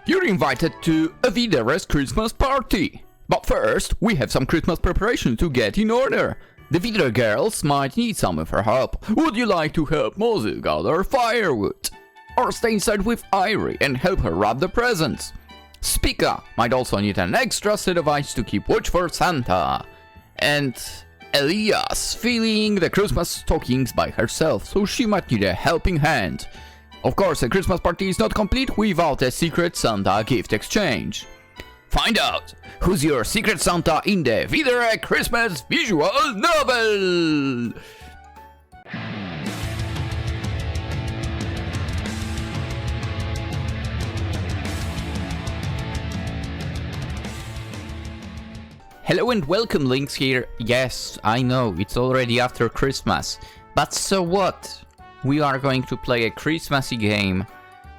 You're invited to a V-Dere's Christmas party. But first, we have some Christmas preparation to get in order. The V-Dere girls might need some of her help. Would you like to help Mozzu gather firewood? Or stay inside with Airi and help her wrap the presents? Spica might also need an extra set of eyes to keep watch for Santa. And Elia's filling the Christmas stockings by herself, so she might need a helping hand. Of course, a Christmas party is not complete without a secret Santa gift exchange. Find out who's your secret Santa in the V-Dere Christmas Visual Novel! Hello and welcome, Lynx here. Yes, I know, it's already after Christmas. But so what? We are going to play a Christmassy game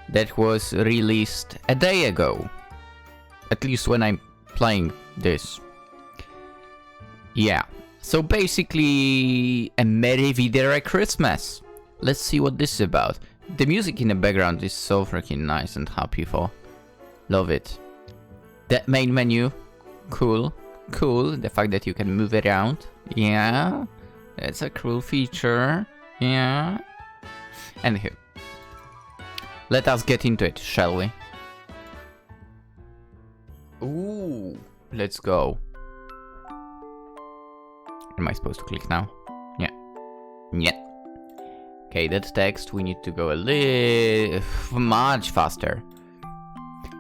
that was released a day ago. At least when I'm playing this. Yeah, so basically a Merry V-Dere Christmas. Let's see what this is about. The music in the background is so freaking nice and happy for. Love it. The main menu, cool. Cool, the fact that you can move around. Yeah, that's a cool feature. Yeah. Anywho, let us get into it, shall we? Ooh, let's go. Am I supposed to click now? Yeah. Yeah. Okay, that text, we need to go a little much faster.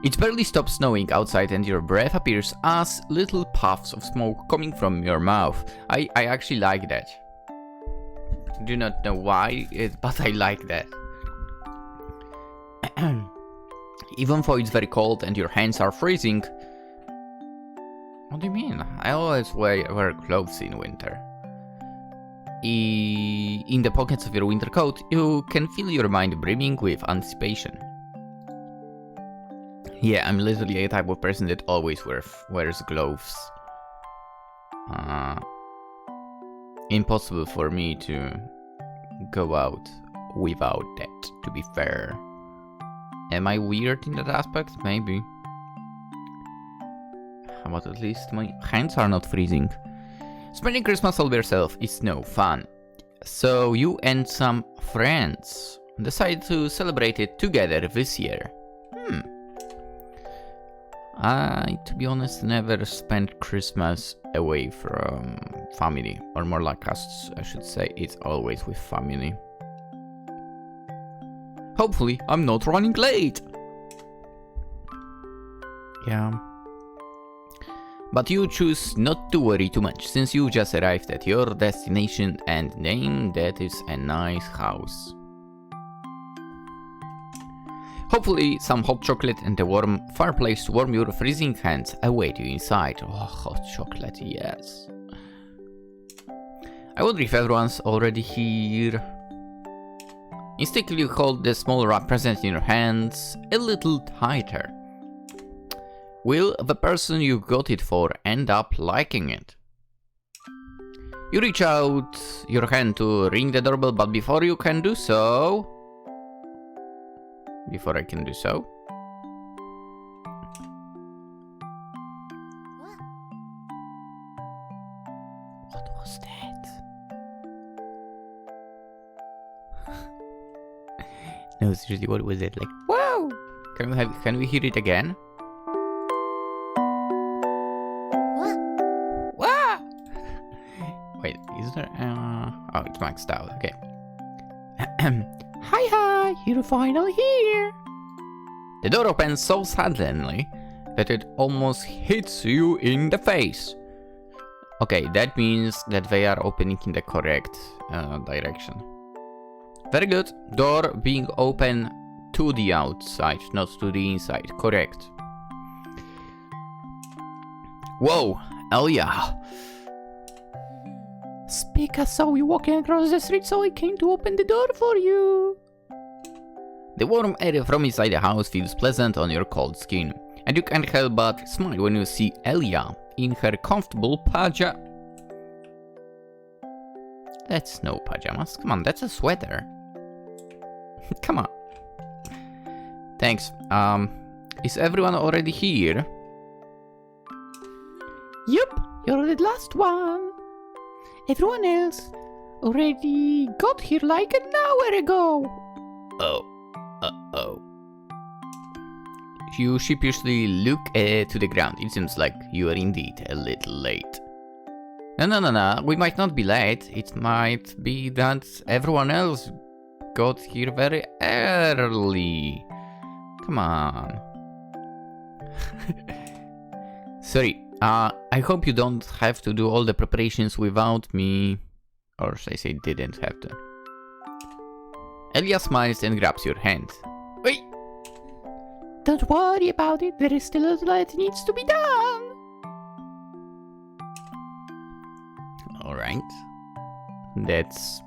It barely stops snowing outside and your breath appears as little puffs of smoke coming from your mouth. I actually like that. Do not know why, but I like that. Even though it's very cold and your hands are freezing. What do you mean? I always wear clothes in winter. In the pockets of your winter coat, you can feel your mind brimming with anticipation. Yeah, I'm literally a type of person that always wears gloves. Impossible for me to go out without that, to be fair. Am I weird in that aspect? Maybe. But at least my hands are not freezing. Spending Christmas all by yourself is no fun. So you and some friends decide to celebrate it together this year. I, to be honest, never spent Christmas away from family, or more like us, I should say, it's always with family. Hopefully, I'm not running late! Yeah. But you choose not to worry too much, since you just arrived at your destination and name that is a nice house. Hopefully, some hot chocolate and a warm fireplace to warm your freezing hands await you inside. Oh, hot chocolate, yes. I wonder if everyone's already here. Instinctively hold the small wrap present in your hands a little tighter. Will the person you got it for end up liking it? You reach out your hand to ring the doorbell, but before I can do so... What was that? No, seriously, what was it? Like, wow! Can we hear it again? What? Wait, is there? Oh, it's maxed out. Okay. Hi, you're finally here! The door opens so suddenly that it almost hits you in the face. Okay, that means that they are opening in the correct direction. Very good. Door being open to the outside, not to the inside. Correct. Whoa, Elia! Spica saw you walking across the street, so I came to open the door for you. The warm air from inside the house feels pleasant on your cold skin, and you can't help but smile when you see Elia in her comfortable pajamas. That's no pajamas, come on, that's a sweater. Come on. Thanks, Is everyone already here? Yup, you're the last one. Everyone else already got here like an hour ago. Oh. Uh-oh. You sheepishly look to the ground. It seems like you are indeed a little late. No. We might not be late. It might be that everyone else got here very early. Come on. Sorry. I hope you don't have to do all the preparations without me. Or should I say didn't have to. Elia smiles and grabs your hand. Wait! Don't worry about it, there is still a lot that needs to be done. Alright. That's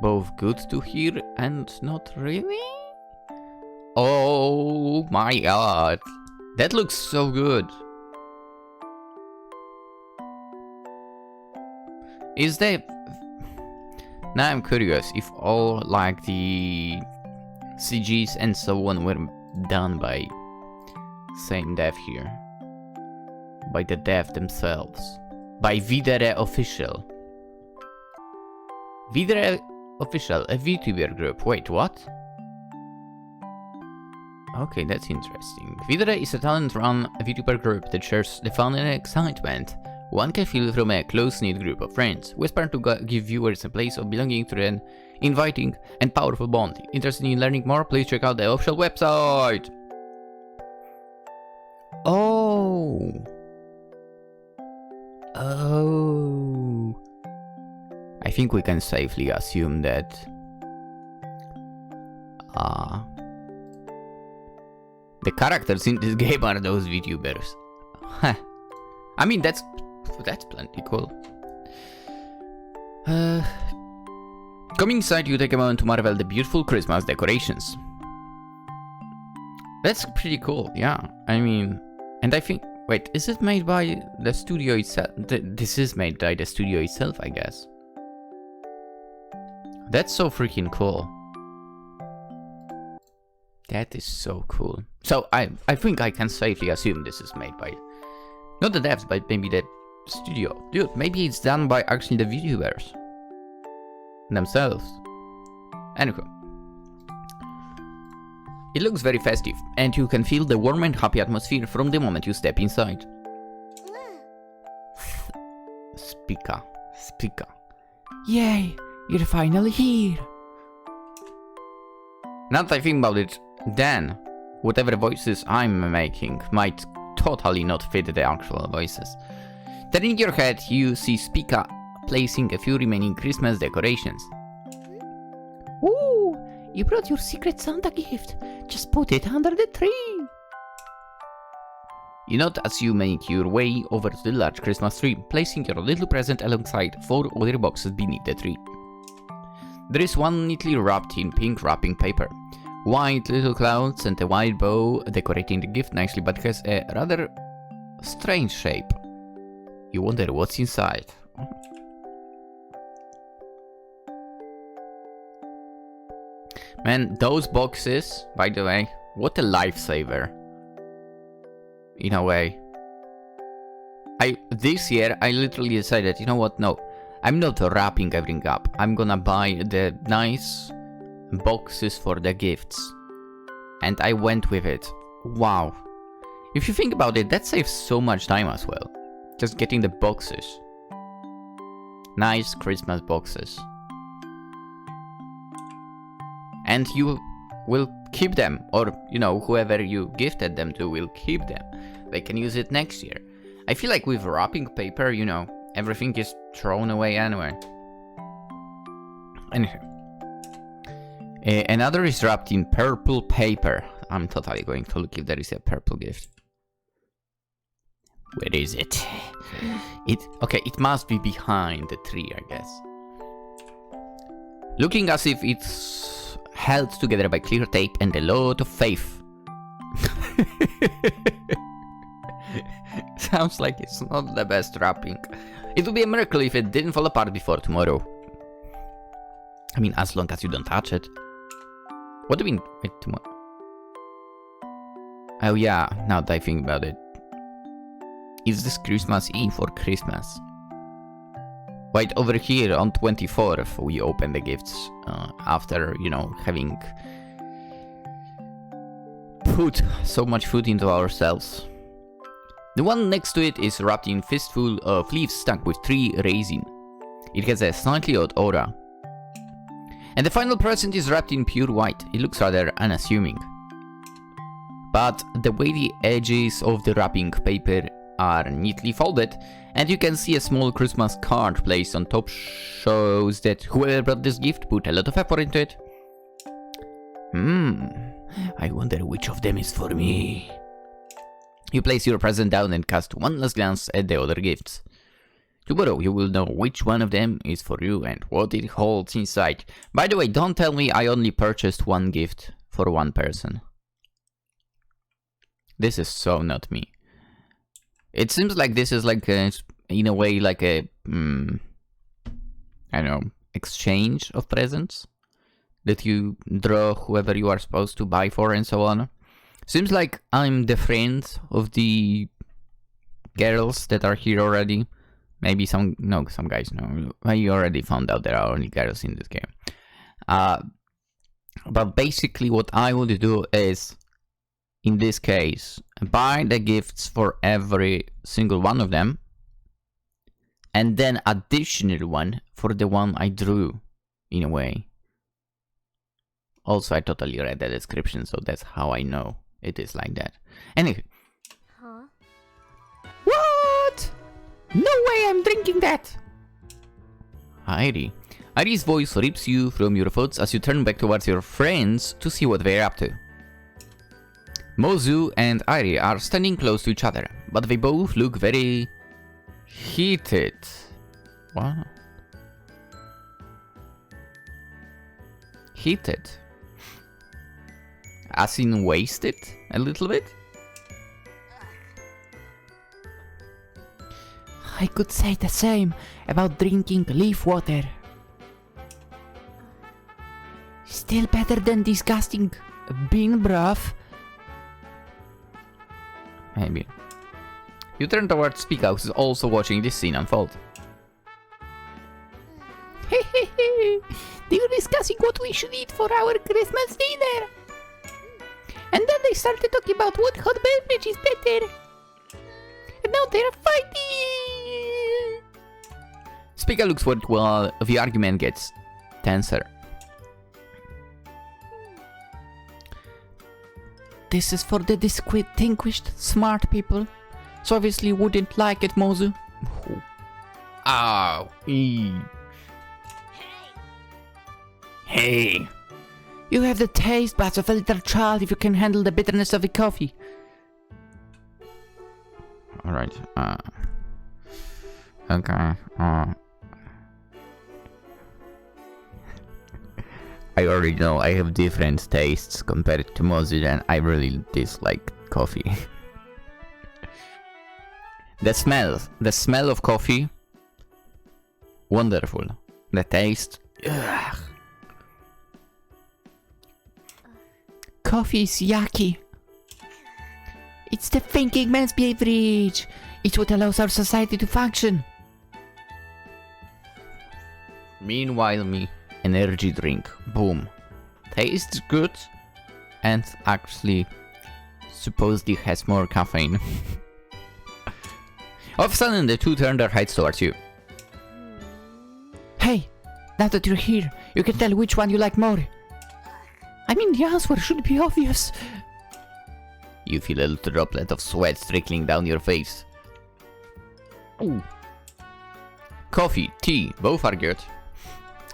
both good to hear and not really. Oh my god. That looks so good. Is that... Now I'm curious if all like the CGs and so on were done by same dev here. By the dev themselves. By V-Dere Official. V-Dere Official, a VTuber group. Wait, what? Okay, that's interesting. V-Dere is a talent-run VTuber group that shares the fun and excitement one can feel from a close-knit group of friends, who aspire to give viewers a place of belonging to an inviting and powerful bond. Interested in learning more? Please check out the official website! Oh! Oh! I think we can safely assume that... the characters in this game are those VTubers. Huh. I mean, that's plenty cool. Coming inside, you take a moment to marvel at the beautiful Christmas decorations. That's pretty cool, yeah. I mean, and I think... Wait, is it made by the studio itself? This is made by the studio itself, I guess. That's so freaking cool. That is so cool. So, I think I can safely assume this is made by... Not the devs, but maybe the studio. Dude, maybe it's done by actually the VTubers themselves. Anyway. It looks very festive, and you can feel the warm and happy atmosphere from the moment you step inside. Spica. Yay, you're finally here. Now that I think about it, then, whatever voices I'm making might totally not fit the actual voices. Turning your head, you see Spica placing a few remaining Christmas decorations. Ooh, you brought your secret Santa gift. Just put it under the tree. You note as you make your way over to the large Christmas tree, placing your little present alongside 4 other boxes beneath the tree. There is one neatly wrapped in pink wrapping paper. White little clouds and a white bow decorating the gift nicely, but has a rather strange shape. You wonder what's inside. Man, those boxes, by the way, what a lifesaver. In a way. This year, I literally decided, you know what, no. I'm not wrapping everything up. I'm gonna buy the nice boxes for the gifts. And I went with it. Wow. If you think about it, that saves so much time as well. Just getting the boxes. Nice Christmas boxes. And you will keep them, or, you know, whoever you gifted them to will keep them. They can use it next year. I feel like with wrapping paper, you know, everything is thrown away anyway. Anyway. Another is wrapped in purple paper. I'm totally going to look if there is a purple gift. Where is it? Okay, it must be behind the tree, I guess. Looking as if it's held together by clear tape and a lot of faith. Sounds like it's not the best wrapping. It would be a miracle if it didn't fall apart before tomorrow. I mean, as long as you don't touch it. What do you mean? Wait, tomorrow? Oh yeah, now that I think about it. Is this Christmas Eve or Christmas? Right over here on 24th we open the gifts after, you know, having put so much food into ourselves. The one next to it is wrapped in fistful of leaves stuck with 3 resin. It has a slightly odd aura. And the final present is wrapped in pure white. It looks rather unassuming. But the way the edges of the wrapping paper are neatly folded, and you can see a small Christmas card placed on top, shows that whoever brought this gift put a lot of effort into it. I wonder which of them is for me. You place your present down and cast one last glance at the other gifts. Tomorrow you will know which one of them is for you and what it holds inside. By the way, don't tell me I only purchased one gift for one person. This is so not me. It seems like this is like a, in a way, like a, I don't know, exchange of presents that you draw whoever you are supposed to buy for and so on. Seems like I'm the friend of the girls that are here already. Maybe some guys know. I already found out there are only girls in this game. But basically what I would do is, in this case, buy the gifts for every single one of them, and then additional one for the one I drew, in a way. Also, I totally read the description, so that's how I know it is like that. Anyway. Huh? What? No way I'm drinking that! Airi. Airi's voice rips you from your thoughts as you turn back towards your friends to see what they're up to. Mozzu and Airi are standing close to each other, but they both look very heated. What? Heated? As in wasted a little bit? I could say the same about drinking leaf water. Still better than disgusting bean broth. Maybe. You turn towards Spica, who's also watching this scene unfold. They were discussing what we should eat for our Christmas dinner. And then they started talking about what hot beverage is better. And now they're fighting. Spica looks worried while the argument gets tenser. This is for the distinguished smart people. So obviously wouldn't like it, Mozzu. Ow. Hey. You have the taste buds of a little child if you can handle the bitterness of the coffee. Alright. Okay. I already know I have different tastes compared to Mozzu, and I really dislike coffee. The smell of coffee, wonderful. The taste, ugh. Coffee is yucky. It's the thinking man's beverage. It's what allows our society to function. Meanwhile, me, energy drink, boom. Tastes good, and actually, supposedly has more caffeine. All of a sudden, the two turn their heads towards you. Hey, now that you're here, you can tell which one you like more. I mean, the answer should be obvious. You feel a little droplet of sweat trickling down your face. Ooh. Coffee, tea, both are good.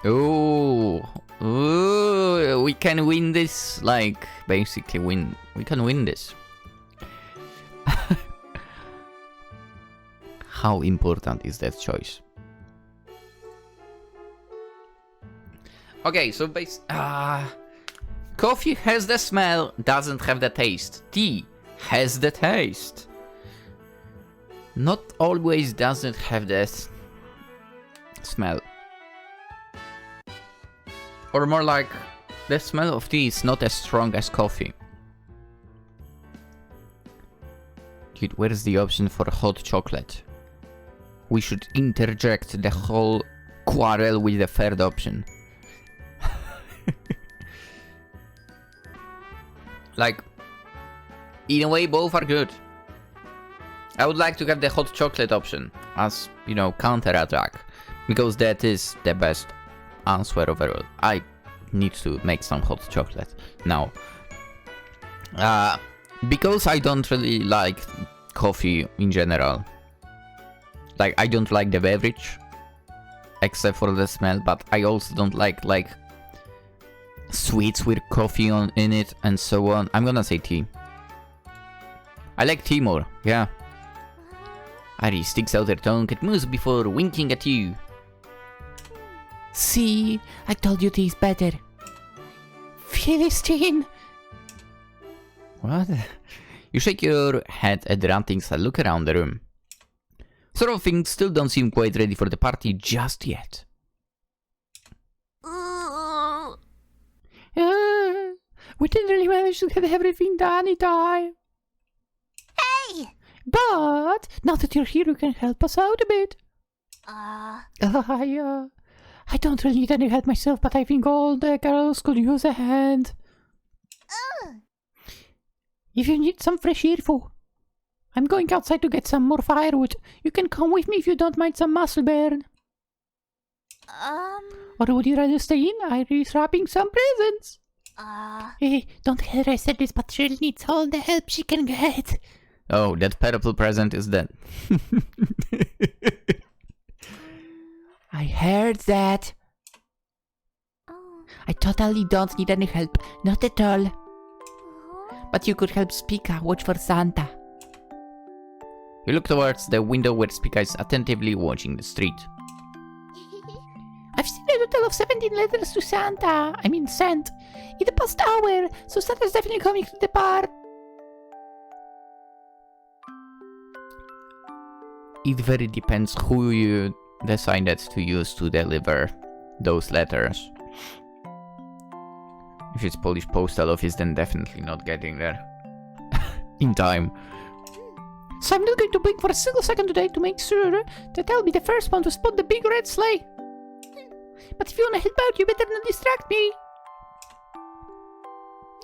Ooh. Ooh, we can win this. Like, basically win. We can win this. How important is that choice? Okay, so coffee has the smell, doesn't have the taste. Tea has the taste. Not always doesn't have the smell. Or more like, the smell of tea is not as strong as coffee. Dude, where's the option for hot chocolate? We should interject the whole quarrel with the third option. Like, in a way, both are good. I would like to have the hot chocolate option as, you know, counter-attack. Because that is the best answer overall. I need to make some hot chocolate now. Because I don't really like coffee in general. Like, I don't like the beverage. Except for the smell, but I also don't like sweets with coffee in it and so on. I'm gonna say tea. I like tea more, yeah. Airi sticks out her tongue at Mozzu before winking at you. See, I told you tea's better. Philistine! What? You shake your head at the rantings and look around the room. Sort of things still don't seem quite ready for the party just yet. We didn't really manage to get everything done in time. Hey! But now that you're here, you can help us out a bit. I don't really need any help myself, but I think all the girls could use a hand. If you need some fresh air, I'm going outside to get some more firewood. You can come with me if you don't mind some muscle burn. Or would you rather stay in? Airi's wrapping some presents. Hey, don't tell the rest of this, but she needs all the help she can get. Oh, that purple present is dead. I heard that. I totally don't need any help, not at all. But you could help Spica watch for Santa. You look towards the window where Spica is attentively watching the street. I've seen a total of 17 letters to Santa. I mean sent. In the past hour, so Santa's definitely coming to the bar. It very depends who you decided to use to deliver those letters. If it's Polish postal office, then definitely not getting there in time. So I'm not going to blink for a single second today to make sure that I'll be the first one to spot the big red sleigh. But if you wanna help out, you better not distract me.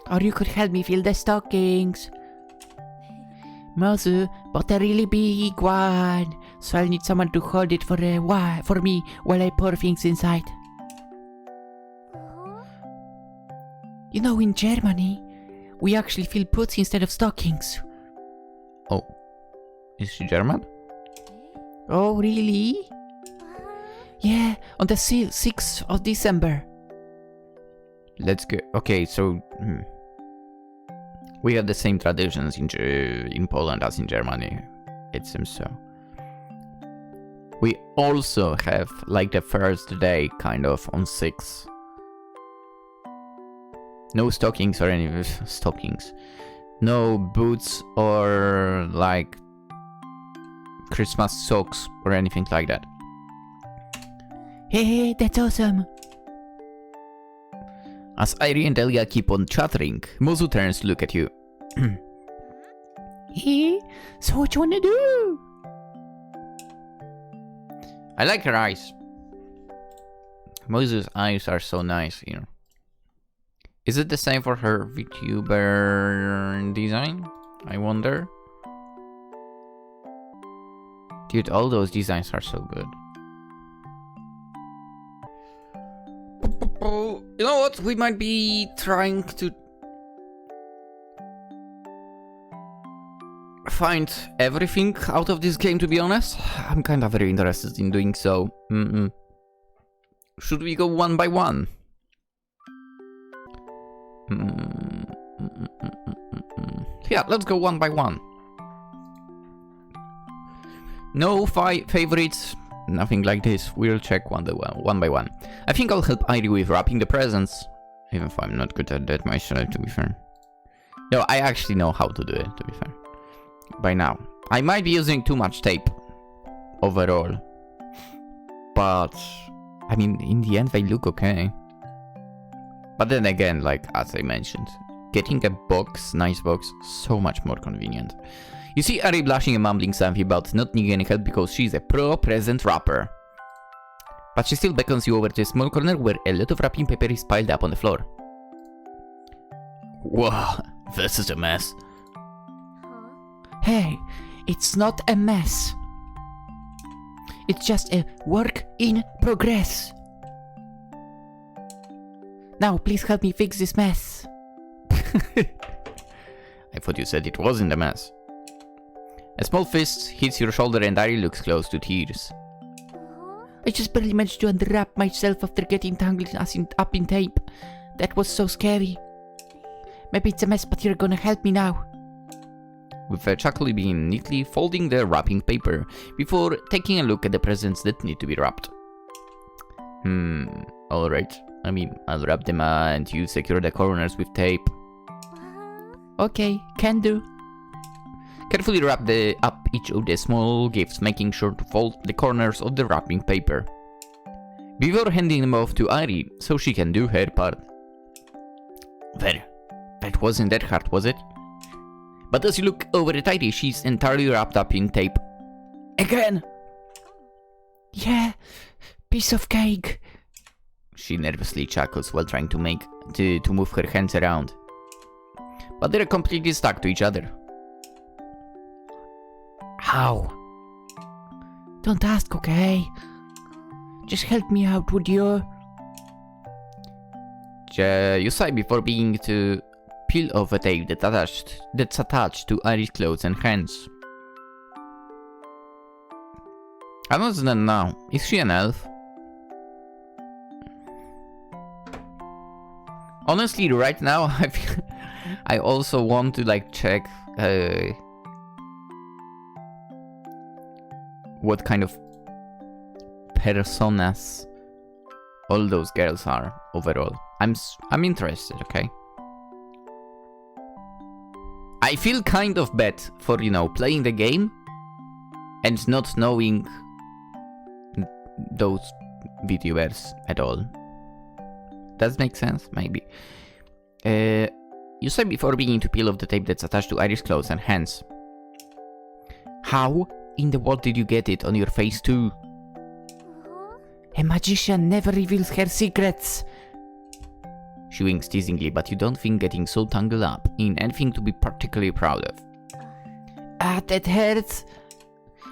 Or you could help me fill the stockings. Mozzu bought a really big one, so I'll need someone to hold it for me while I pour things inside. You know, in Germany, we actually fill puts instead of stockings. Oh, is she German? Oh, really? Yeah, on the 6th of December. Let's go. Okay, so we have the same traditions in Poland as in Germany. It seems so. We also have like the first day kind of on 6. No stockings or any stockings. No boots or like Christmas socks or anything like that. Hey, that's awesome. As Airi and Elia keep on chattering, Mozzu turns to look at you. Hey, so what you wanna do? I like her eyes. Mozzu's eyes are so nice, you know. Is it the same for her VTuber design? I wonder. Dude, all those designs are so good. You know what? We might be trying to find everything out of this game, to be honest. I'm kind of very interested in doing so. Should we go one by one? Yeah, let's go one by one. No favorites, nothing like this. We'll check one by one. I think I'll help Airi with wrapping the presents, even if I'm not good at that myself, to be fair. No, I actually know how to do it, to be fair. By now. I might be using too much tape overall, but I mean, in the end they look okay. But then again, like as I mentioned, getting a box, nice box, so much more convenient. You see Airi blushing and mumbling something about not needing any help because she's a pro present wrapper. But she still beckons you over to a small corner where a lot of wrapping paper is piled up on the floor. Whoa, this is a mess. Hey, it's not a mess. It's just a work in progress. Now, please help me fix this mess. I thought you said it wasn't a mess. A small fist hits your shoulder and Airi looks close to tears. I just barely managed to unwrap myself after getting tangled up in tape. That was so scary. Maybe it's a mess, but you're gonna help me now. With a chuckle, you begin neatly folding the wrapping paper before taking a look at the presents that need to be wrapped. Alright. I mean, I'll wrap them and you secure the corners with tape. Okay, can do. Carefully wrap up each of the small gifts, making sure to fold the corners of the wrapping paper before handing them off to Airi so she can do her part. There. That wasn't that hard, was it? But as you look over at Airi, she's entirely wrapped up in tape. Again! Yeah, piece of cake. She nervously chuckles while trying to move her hands around. But they're completely stuck to each other. How? Don't ask, okay? Just help me out, would you? You sigh before beginning to peel off a tape that's attached to Airi's clothes and hands. I don't know now. Is she an elf? Honestly, right now, I also want to like check what kind of personas all those girls are overall. I'm interested, okay? I feel kind of bad for, you know, playing the game and not knowing those VTubers at all. Does make sense? Maybe. You said before beginning to peel off the tape that's attached to Airi's clothes and hands. How in the world did you get it on your face too? A magician never reveals her secrets. She winks teasingly, but you don't think getting so tangled up in anything to be particularly proud of. Ah, that hurts.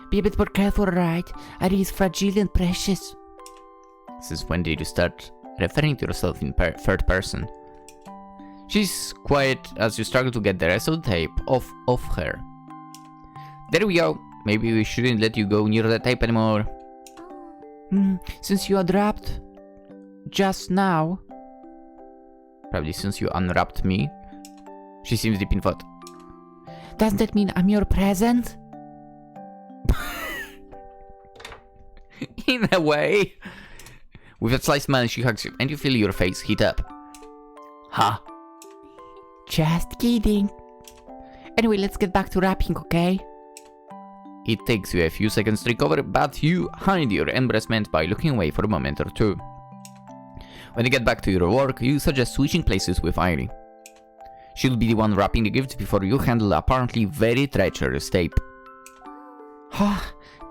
Be a bit more careful, right? Airi is fragile and precious. Since when did you start referring to yourself in third person? She's quiet as you struggle to get the rest of the tape off her. There we go. Maybe we shouldn't let you go near the tape anymore. Since you unwrapped just now. Probably since you unwrapped me. She seems deep in thought. Does that mean I'm your present? In a way. With a slight smile, she hugs you, and you feel your face heat up. Ha! Just kidding. Anyway, let's get back to wrapping, okay? It takes you a few seconds to recover, but you hide your embarrassment by looking away for a moment or two. When you get back to your work, you suggest switching places with Airi. She'll be the one wrapping the gifts before you handle apparently very treacherous tape.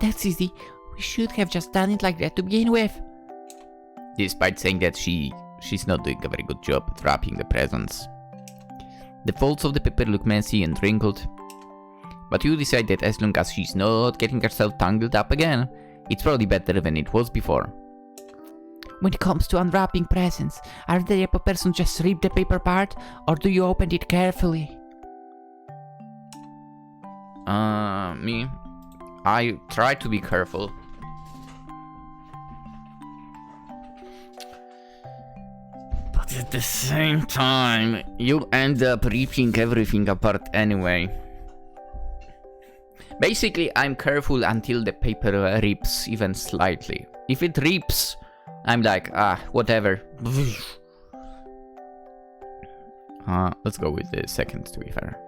That's easy. We should have just done it like that to begin with. Despite saying that she's not doing a very good job at wrapping the presents. The folds of the paper look messy and wrinkled. But you decide that as long as she's not getting herself tangled up again, it's probably better than it was before. When it comes to unwrapping presents, are the type of person just rip the paper apart, or do you open it carefully? Me? I try to be careful. But at the same time, you end up ripping everything apart anyway. Basically, I'm careful until the paper rips even slightly. If it rips, I'm like, whatever. Let's go with the second, to be fair.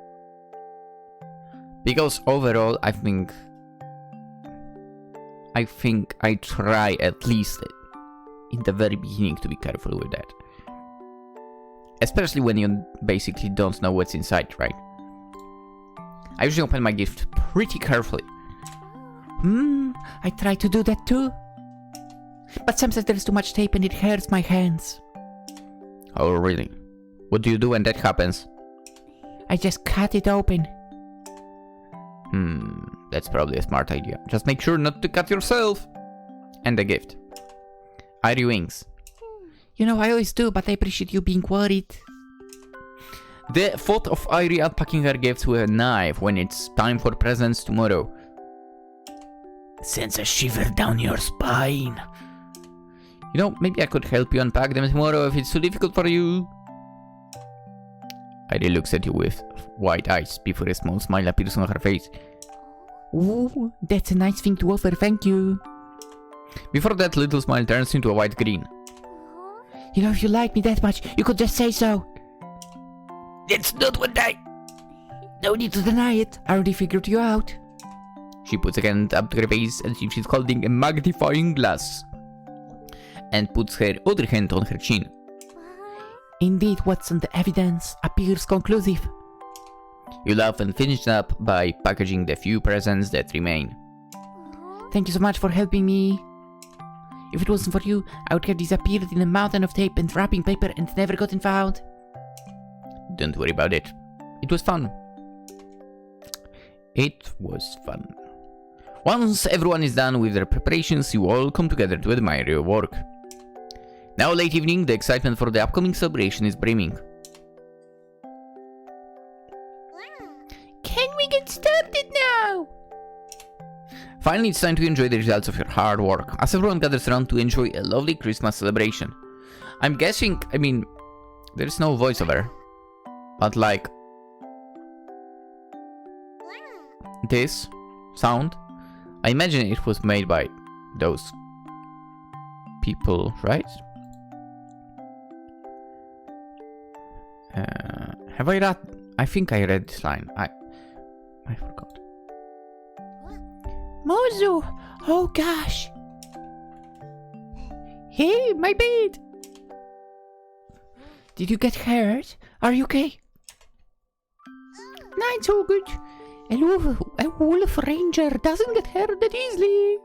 Because overall, I think I try at least in the very beginning to be careful with that. Especially when you basically don't know what's inside, right? I usually open my gift pretty carefully. I try to do that too. But sometimes there's too much tape and it hurts my hands. Oh, really? What do you do when that happens? I just cut it open. That's probably a smart idea. Just make sure not to cut yourself. And the gift. Airi wings. You know, I always do, but I appreciate you being worried. The thought of Airi unpacking her gifts with a knife when it's time for presents tomorrow sends a shiver down your spine. You know, maybe I could help you unpack them tomorrow if it's too difficult for you. Airi looks at you with wide eyes before a small smile appears on her face. Ooh, that's a nice thing to offer, thank you. Before that little smile turns into a white grin. You know, if you like me that much, you could just say so. That's not what I... No need to deny it, I already figured you out. She puts a hand up to her face as if she's holding a magnifying glass. And puts her other hand on her chin. Indeed, what's on the evidence appears conclusive. You laugh and finish up by packaging the few presents that remain. Thank you so much for helping me. If it wasn't for you, I would have disappeared in a mountain of tape and wrapping paper and never gotten found. Don't worry about it. It was fun. It was fun. Once everyone is done with their preparations, you all come together to admire your work. Now late evening, the excitement for the upcoming celebration is brimming. Can we get started now? Finally, it's time to enjoy the results of your hard work, as everyone gathers around to enjoy a lovely Christmas celebration. I'm guessing, there's no voiceover, but like, this sound, I imagine it was made by those people, right? Have I read? I think I read this line. I forgot. Mozzu! Oh gosh! Hey, my bed! Did you get hurt? Are you okay? Not so good. A wolf ranger doesn't get hurt that easily.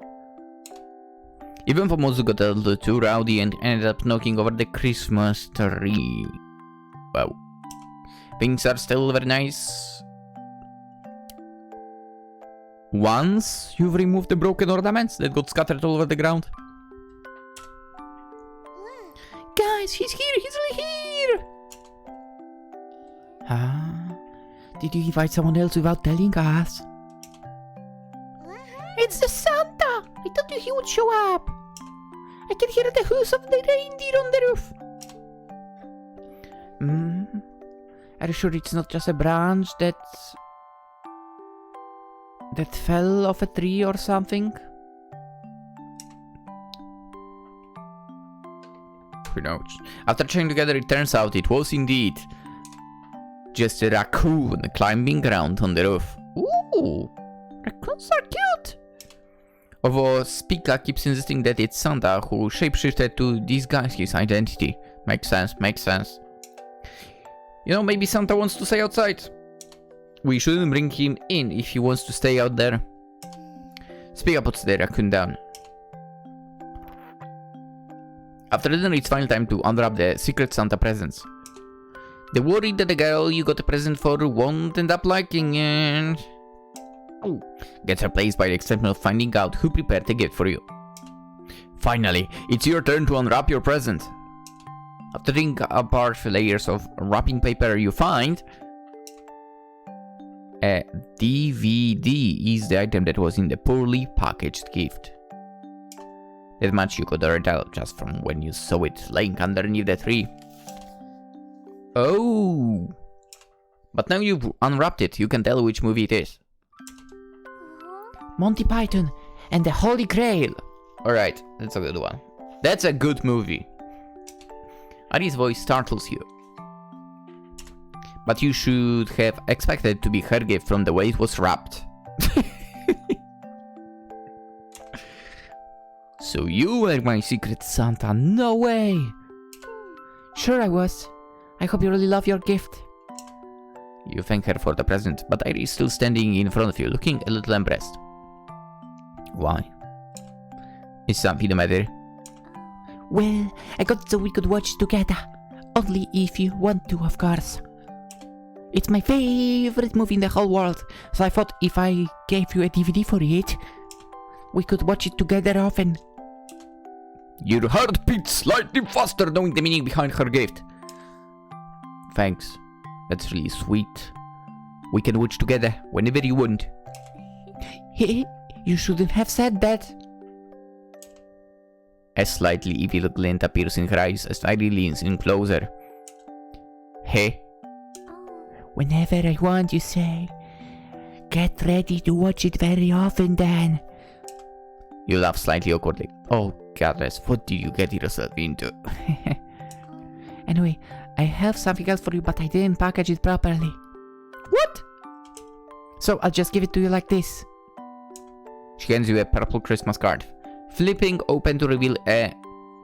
Even though Mozzu got a little too rowdy and ended up knocking over the Christmas tree. Wow. Things are still very nice. Once you've removed the broken ornaments that got scattered all over the ground. Guys, he's here! He's really here! Did you invite someone else without telling us? It's the Santa! I told you he would show up! I can hear the hooves of the reindeer on the roof! Are you sure it's not just a branch that fell off a tree or something? Who knows? After checking together, it turns out it was indeed just a raccoon climbing around on the roof. Ooh! Raccoons are cute! Although Spica keeps insisting that it's Santa who shapeshifted to disguise his identity. Makes sense, makes sense. You know, maybe Santa wants to stay outside. We shouldn't bring him in if he wants to stay out there. Spica puts the raccoon down. After dinner, it's final time to unwrap the secret Santa presents. They worry that the girl you got a present for won't end up liking it. Gets replaced by the excitement of finding out who prepared the gift for you. Finally, it's your turn to unwrap your present. After taking apart the layers of wrapping paper, you find a DVD is the item that was in the poorly packaged gift. That much you could already tell just from when you saw it laying underneath the tree. Oh! But now you've unwrapped it, you can tell which movie it is. Monty Python and the Holy Grail. Alright, that's a good one. That's a good movie. Airi's voice startles you. But you should have expected to be her gift from the way it was wrapped. So you were my secret Santa? No way! Sure I was. I hope you really love your gift. You thank her for the present, but Airi is still standing in front of you, looking a little embarrassed. Why? Is something the matter? Well, I got it so we could watch together. Only if you want to, of course. It's my favorite movie in the whole world, so I thought if I gave you a DVD for it, we could watch it together often. Your heart beats slightly faster knowing the meaning behind her gift. Thanks. That's really sweet. We can watch together whenever you want. Hey, you shouldn't have said that. A slightly evil glint appears in her eyes as Airi leans in closer. Hey? Whenever I want, you say. Get ready to watch it very often then. You laugh slightly awkwardly. Oh, goddess, what did you get yourself into? Anyway, I have something else for you, but I didn't package it properly. What? So I'll just give it to you like this. She hands you a purple Christmas card. Flipping open to reveal a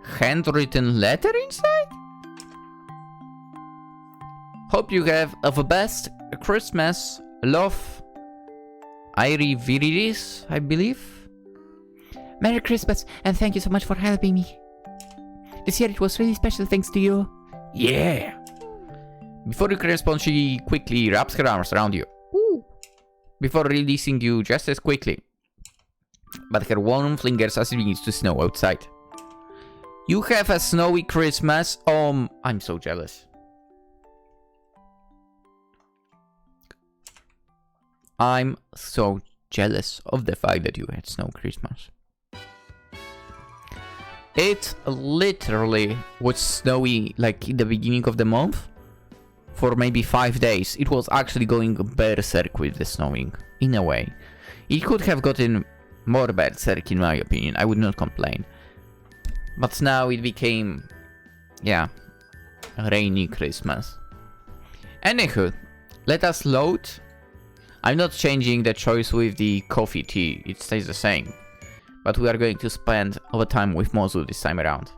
handwritten letter inside? Hope you have the best Christmas. Love. Airi V-Dere, I believe. Merry Christmas, and thank you so much for helping me. This year it was really special thanks to you. Yeah. Before you can respond, she quickly wraps her arms around you. Ooh. Before releasing you just as quickly. But her warmth lingers as it begins to snow outside. You have a snowy Christmas. I'm so jealous. I'm so jealous of the fact that you had snow Christmas. It literally was snowy like in the beginning of the month. For maybe 5 days. It was actually going berserk with the snowing. In a way. It could have gotten more berserk in my opinion. I would not complain. But now it became... yeah. A rainy Christmas. Anywho. Let us load. I'm not changing the choice with the coffee tea. It stays the same. But we are going to spend our time with Mozzu this time around.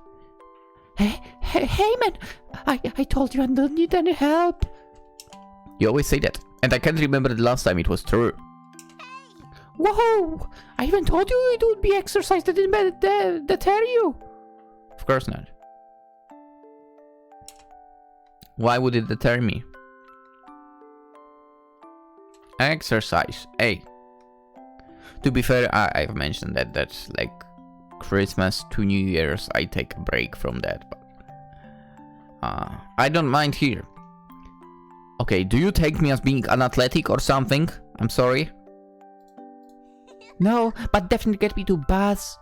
Hey man! I told you I don't need any help. You always say that. And I can't remember the last time it was true. Whoa! I even told you it would be exercise that didn't deter you. Of course not. Why would it deter me? Exercise. Hey. To be fair, I've mentioned that that's like Christmas to New Year's. I take a break from that. But I don't mind here. Okay, do you take me as being unathletic or something? I'm sorry. No, but definitely get me to buzz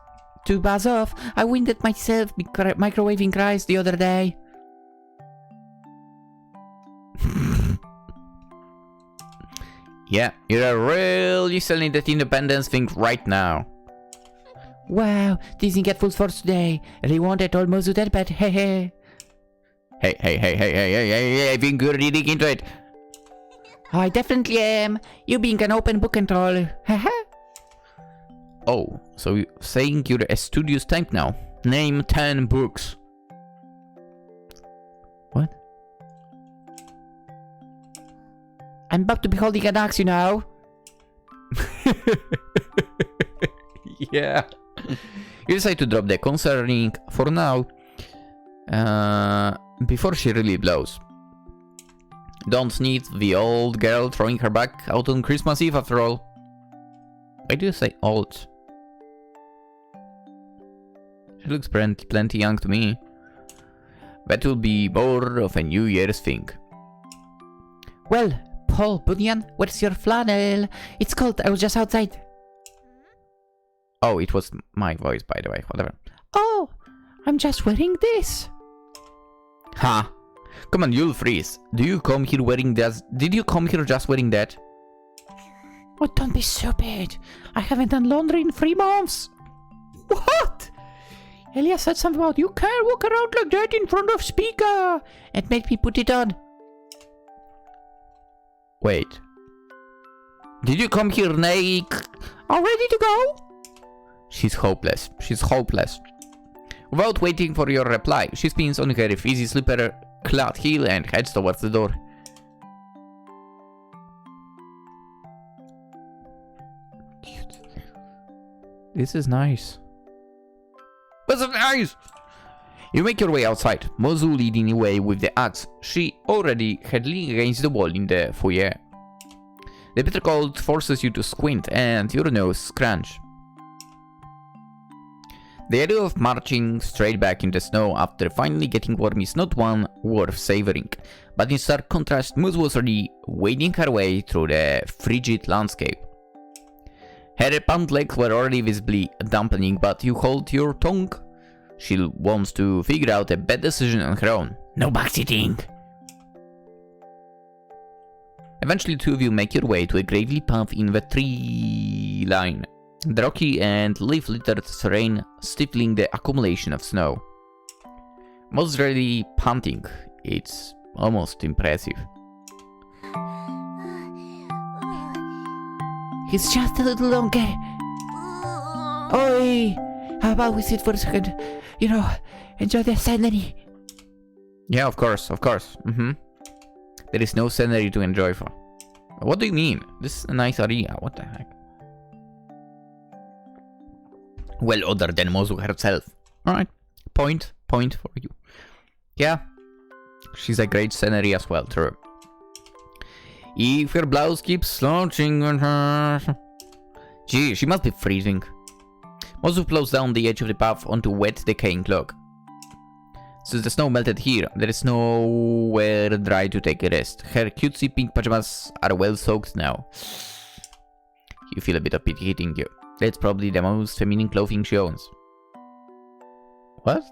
off. I winded myself microwaving rice the other day. Yeah, you're really selling that independence thing right now. Wow, teasing at full force today. Really wanted all Mozzu dead, but hey. Hey, I think you're reading into it. I definitely am. You being an open book and all. Haha. Oh, so you're saying you're a studious type now. Name 10 books. What? I'm about to be holding an axe, you know. Yeah. You decide to drop the concerning for now. Before she really blows. Don't need the old girl throwing her back out on Christmas Eve after all. Why do you say old? She looks plenty young to me. That will be more of a New Year's thing. Well, Paul Bunyan, where's your flannel? It's cold, I was just outside. Oh, it was my voice, by the way, whatever. Oh, I'm just wearing this. Ha! Huh. Come on, you'll freeze. Do you come here wearing that? Did you come here just wearing that? Oh, don't be stupid. I haven't done laundry in 3 months. What? Elia said something about you can't walk around like that in front of Spica and made me put it on. Wait. Did you come here naked? All ready to go? She's hopeless. She's hopeless. Without waiting for your reply, she spins on her fizzy slipper clad heel and heads towards the door. Cute. This is nice. This is nice! You make your way outside, Mozzu leading the way with the axe. She already had leaned against the wall in the foyer. The bitter cold forces you to squint and your nose scrunch. The idea of marching straight back in the snow after finally getting warm is not one worth savoring, but in stark contrast, Mozzu was already wading her way through the frigid landscape. Her pant legs were already visibly dampening, but you hold your tongue. She wants to figure out a bad decision on her own. No backseating! Eventually, two of you make your way to a gravely path in the tree line. The rocky and leaf-littered terrain stifling the accumulation of snow. Most really panting. It's almost impressive. It's just a little longer. Oi! How about we sit for a second? You know, enjoy the scenery. Yeah, of course. There is no scenery to enjoy for. What do you mean? This is a nice area, what the heck? Well, other than Mozzu herself. Alright, point for you. Yeah, she's a great scenery as well, true. If her blouse keeps slouching on her... Gee, she must be freezing. Mozzu flows down the edge of the path onto wet, decaying log. Since the snow melted here, there is nowhere dry to take a rest. Her cutesy pink pajamas are well soaked now. You feel a bit of pity hitting you. That's probably the most feminine clothing she owns. What?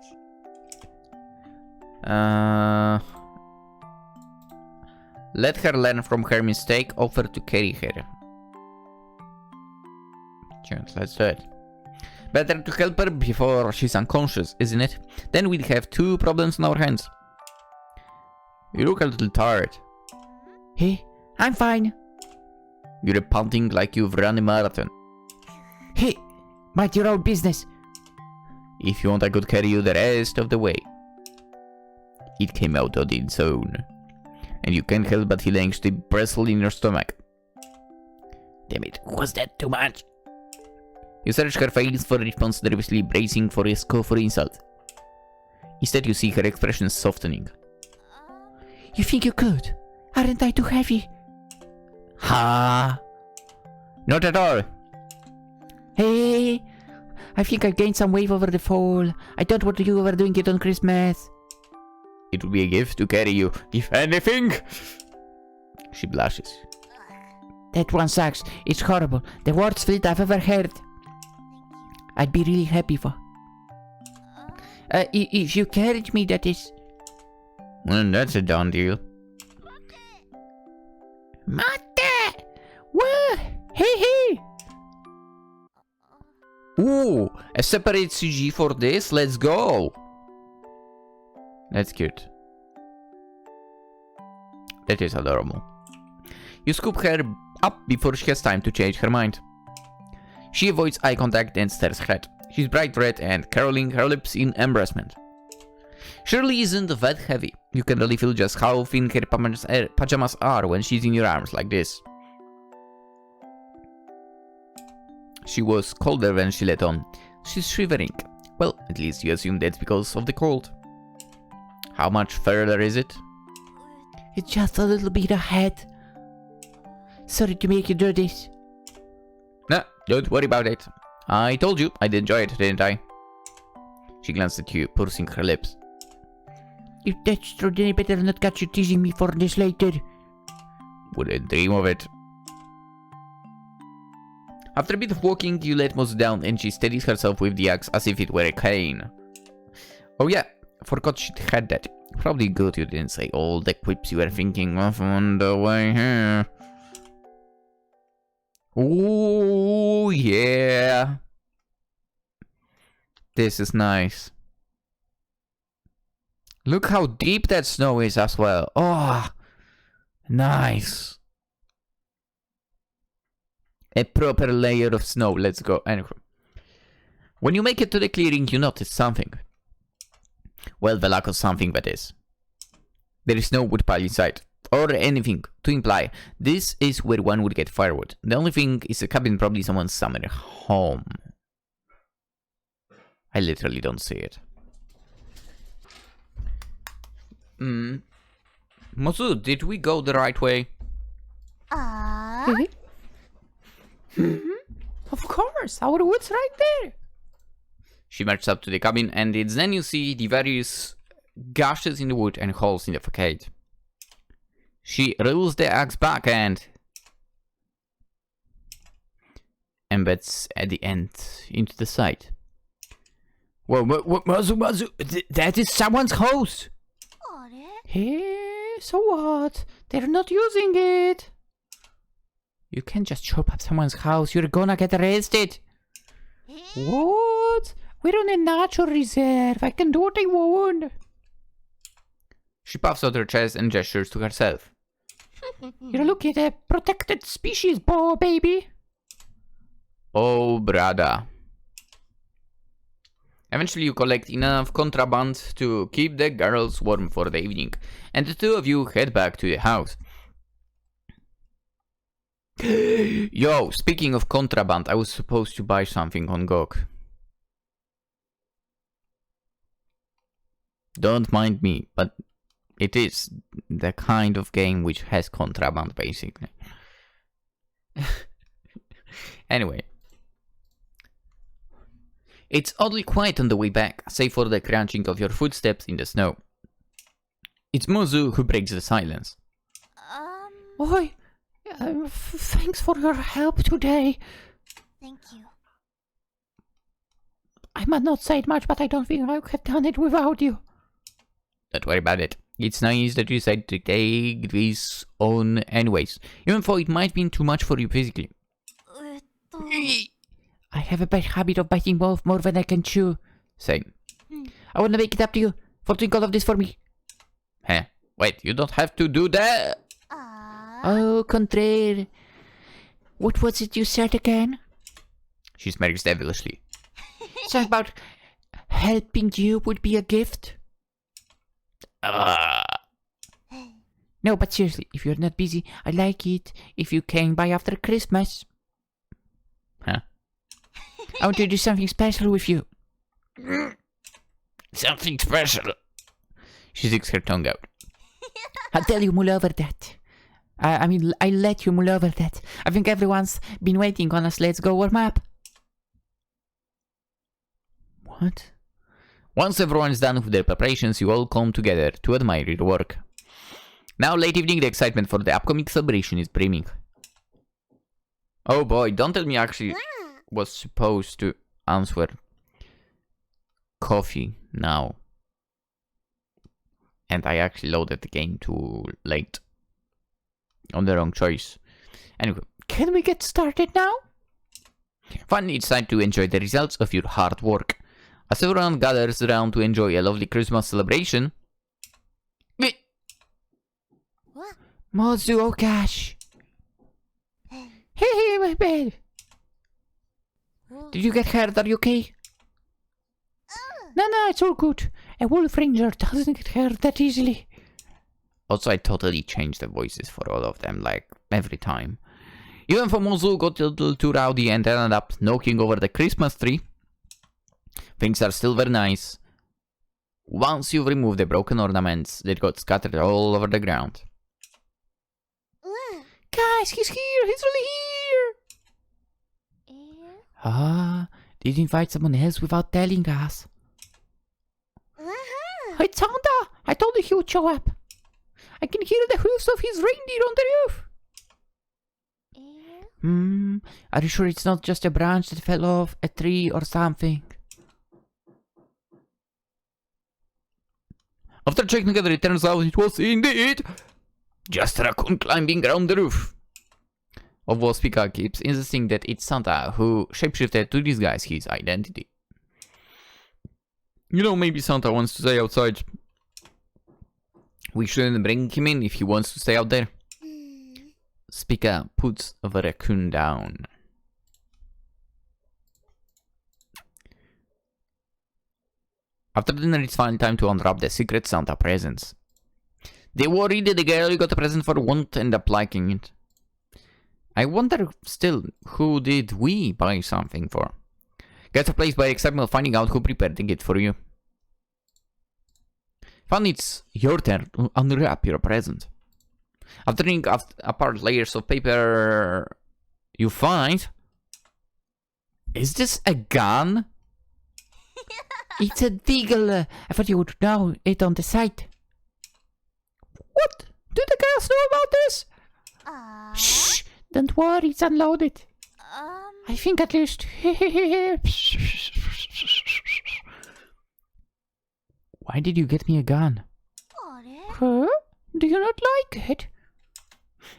Let her learn from her mistake, offer to carry her. Sure, let's do it. Better to help her before she's unconscious, isn't it? Then we'd have two problems on our hands. You look a little tired. Hey, I'm fine. You're panting like you've run a marathon. Hey, mind your own business. If you want, I could carry you the rest of the way. It came out on its own. And you can't help but feel anxious bristle in your stomach. Damn it, was that too much? You search her face for a response, nervously bracing for a scoff for insult. Instead, you see her expression softening. You think you could? Aren't I too heavy? Ha! Not at all. Hey, I think I gained some weight over the fall. I don't want you overdoing it on Christmas. It would be a gift to carry you, if anything. She blushes. That one sucks. It's horrible. The worst fit I've ever heard. I'd be really happy for. If you carried me, that is. Well, that's a done deal. Mate! Whoa! Hey! Ooh, a separate CG for this? Let's go! That's cute. That is adorable. You scoop her up before she has time to change her mind. She avoids eye contact and stares ahead. She's bright red and curling her lips in embarrassment. Surely isn't that heavy. You can really feel just how thin her pajamas are when she's in your arms like this. She was colder when she let on. She's shivering. Well, at least you assume that's because of the cold. How much further is it? It's just a little bit ahead. Sorry to make you do this. Nah, don't worry about it. I told you I'd enjoy it, didn't I? She glanced at you, pursing her lips. If that's true, then I better not catch you teasing me for this later. Wouldn't dream of it. After a bit of walking, you let Mozzu down and she steadies herself with the axe as if it were a cane. Oh yeah, forgot she had that. Probably good you didn't say all the quips you were thinking of on the way here. Oh yeah. This is nice. Look how deep that snow is as well. Oh, nice. A proper layer of snow. Let's go. Anyway. When you make it to the clearing, you notice something. Well, the lack of something that is. There is no wood pile inside, or anything to imply this is where one would get firewood. The only thing is a cabin, probably someone's summer home. I literally don't see it. Mozzu, did we go the right way? Of course, our wood's right there. She marches up to the cabin, and it's then you see the various gashes in the wood and holes in the facade. She rolls the axe back and embeds at the end into the side. Whoa, Mozzu, that is someone's house! Hey, so what? They're not using it. You can't just chop up someone's house, you're gonna get arrested! What? We're on a natural reserve. I can do what I want. She puffs out her chest and gestures to herself. You're looking at a protected species, baby. Oh, brother. Eventually you collect enough contraband to keep the girls warm for the evening, and the two of you head back to the house. Yo, speaking of contraband, I was supposed to buy something on GOG. Don't mind me, but it is the kind of game which has contraband, basically. Anyway. It's oddly quiet on the way back, save for the crunching of your footsteps in the snow. It's Mozzu who breaks the silence. Oi, thanks for your help today. Thank you. I might not say it much, but I don't think I could have done it without you. Don't worry about it. It's nice that you decided to take this on anyways, even though it might be too much for you physically. I have a bad habit of biting off more than I can chew. Same. I want to make it up to you for doing all of this for me. Huh? Wait, you don't have to do that! Oh, contraire. What was it you said again? She smirks devilishly. Something about helping you would be a gift? No, but seriously, if you're not busy, I'd like it if you came by after Christmas. Huh? I want to do something special with you. Something special. She sticks her tongue out. I'll tell you mull over that. I'll let you mull over that. I think everyone's been waiting on us. Let's go warm up. What? Once everyone is done with their preparations, you all come together to admire your work. Now, late evening, the excitement for the upcoming celebration is brimming. Oh boy, don't tell me I actually was supposed to answer coffee now. And I actually loaded the game too late. On the wrong choice. Anyway. Can we get started now? Finally, it's time to enjoy the results of your hard work. As everyone gathers around to enjoy a lovely Christmas celebration. What? Mozzu, oh gosh. Hey, my bed. Did you get hurt? Are you okay? No, it's all good. A wolf ranger doesn't get hurt that easily. Also, I totally changed the voices for all of them, like, every time. Even though Mozzu got a little too rowdy and ended up knocking over the Christmas tree, things are still very nice. Once you've removed the broken ornaments that got scattered all over the ground. Guys, he's here! He's really here! Did you invite someone else without telling us? Hey, Santa! I told you he would show up. I can hear the hoofs of his reindeer on the roof. Are you sure it's not just a branch that fell off a tree or something? After checking together, it turns out it was indeed just a raccoon climbing around the roof. Although Spica keeps insisting that it's Santa who shapeshifted to disguise his identity. You know, maybe Santa wants to stay outside. We shouldn't bring him in if he wants to stay out there. Spica puts the raccoon down. After dinner, it's finally time to unwrap the secret Santa presents. They worried that the girl you got a present for won't end up liking it. I wonder still, who did we buy something for? Get surprised by excitement of finding out who prepared the gift for you. Finally, it's your turn to unwrap your present. After tearing apart layers of paper, you find... Is this a gun? It's a deagle. I thought you would know it on the site. What? Do the girls know about this? Shh! Don't worry, it's unloaded. I think at least. Why did you get me a gun? Huh? Do you not like it?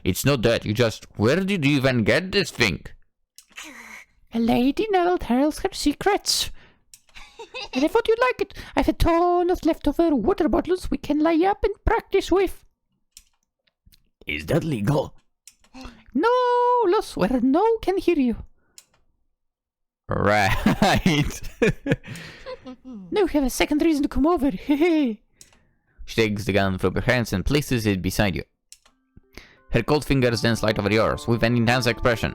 It's not that, you just... Where did you even get this thing? A lady never tells her secrets. And I thought you'd like it. I have a ton of leftover water bottles we can lay up and practice with. Is that legal? No, Los, where no can hear you. Right. Now you have a second reason to come over. She takes the gun from your hands and places it beside you. Her cold fingers then slide over yours with an intense expression.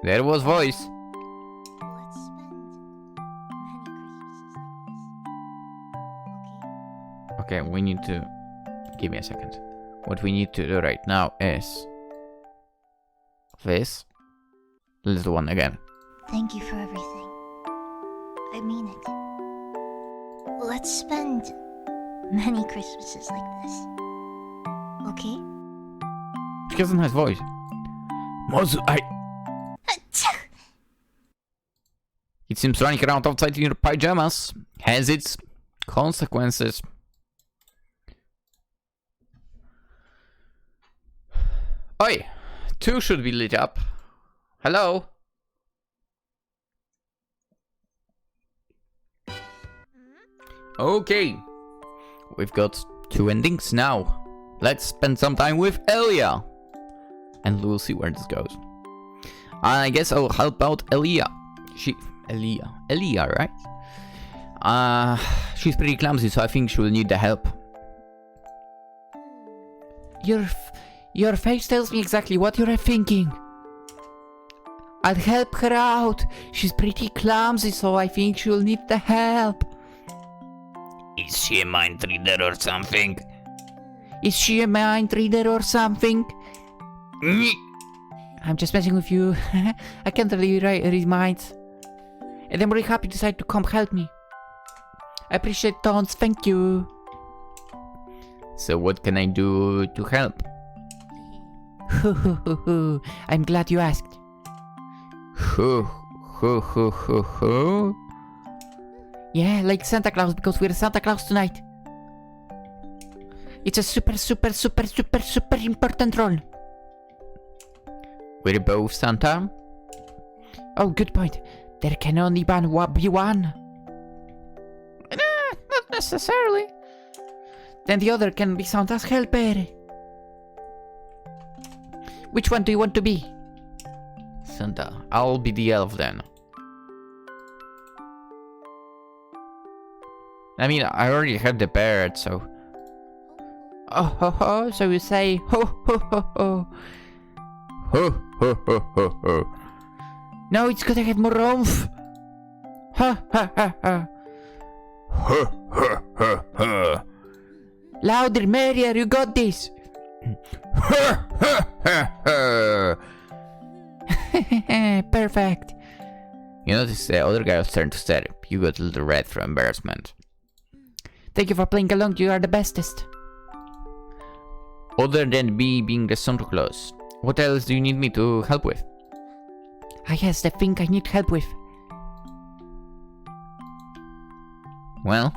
There was voice. Let's spend many Christmases like this. Okay? Okay, we need to... Give me a second. What we need to do right now is... This. Let's do one again. Thank you for everything. I mean it. Let's spend many Christmases like this. Okay? She has a nice voice. Mozzu, It seems running around outside in your pajamas has its consequences. Oi! 2 should be lit up. Hello? Okay. We've got 2 endings now. Let's spend some time with Elia. And we'll see where this goes. I guess I'll help out Elia. Elia, right? She's pretty clumsy, so I think she'll need the help. Your face tells me exactly what you're thinking. I'll help her out. She's pretty clumsy, so I think she'll need the help. Is she a mind reader or something? Is she a mind reader or something? I'm just messing with you. I can't really read minds. And I'm really happy you decided to come help me. I appreciate Tons, thank you. So what can I do to help? I'm glad you asked. Yeah, like Santa Claus, because we're Santa Claus tonight. It's a super important role. We're both Santa? Oh, good point. There can only be one. Not necessarily. Then the other can be Santa's helper. Which one do you want to be? Santa. I'll be the elf then. I mean, I already had the parrot, so... Oh ho ho, so you say ho ho ho ho. Ho ho ho ho ho. No, it's gotta have more oomph. Ha ha ha ha. Ha ha ha ha. Louder, merrier, you got this. Ha ha ha ha. Perfect. You notice the other guy was turned to stare. You got a little red from embarrassment. Thank you for playing along, you are the bestest. Other than me being the Santa Claus, what else do you need me to help with? I guess the thing I need help with. Well?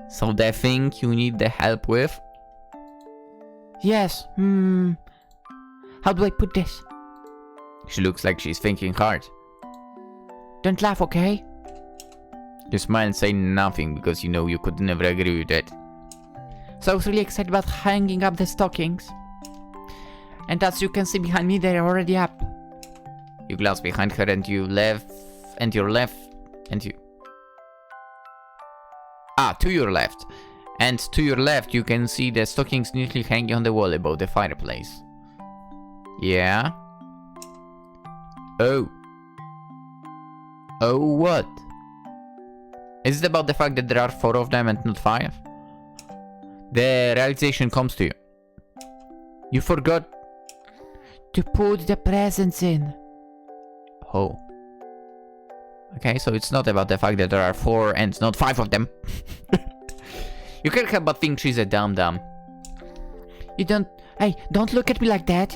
So the thing you need the help with? Yes, how do I put this? She looks like she's thinking hard. Don't laugh, okay? You smile and say nothing because you know you could never agree with it. So I was really excited about hanging up the stockings. And as you can see behind me, they're already up. You glance behind her and your left And you. Ah, to your left. And to your left, you can see the stockings neatly hanging on the wall above the fireplace. Yeah? Oh. Oh, what? Is it about the fact that there are 4 of them and not 5? The realization comes to you. You forgot to put the presents in. Oh. Okay, so it's not about the fact that there are 4 and not 5 of them. You can't help but think she's a dum-dum. You don't... Hey, don't look at me like that.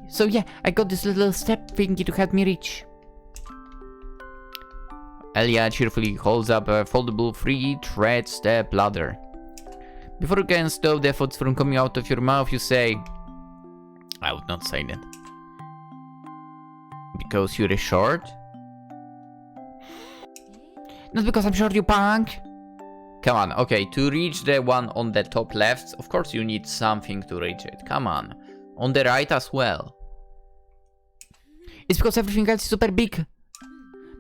So yeah, I got this little step thingy to help me reach. Elia cheerfully holds up a foldable 3-thread step ladder. Before you can stop the thoughts from coming out of your mouth, you say... I would not say that. Because you're short? Not because I'm short, you punk. Come on, okay, to reach the one on the top left, of course you need something to reach it. Come on. On the right as well. It's because everything else is super big.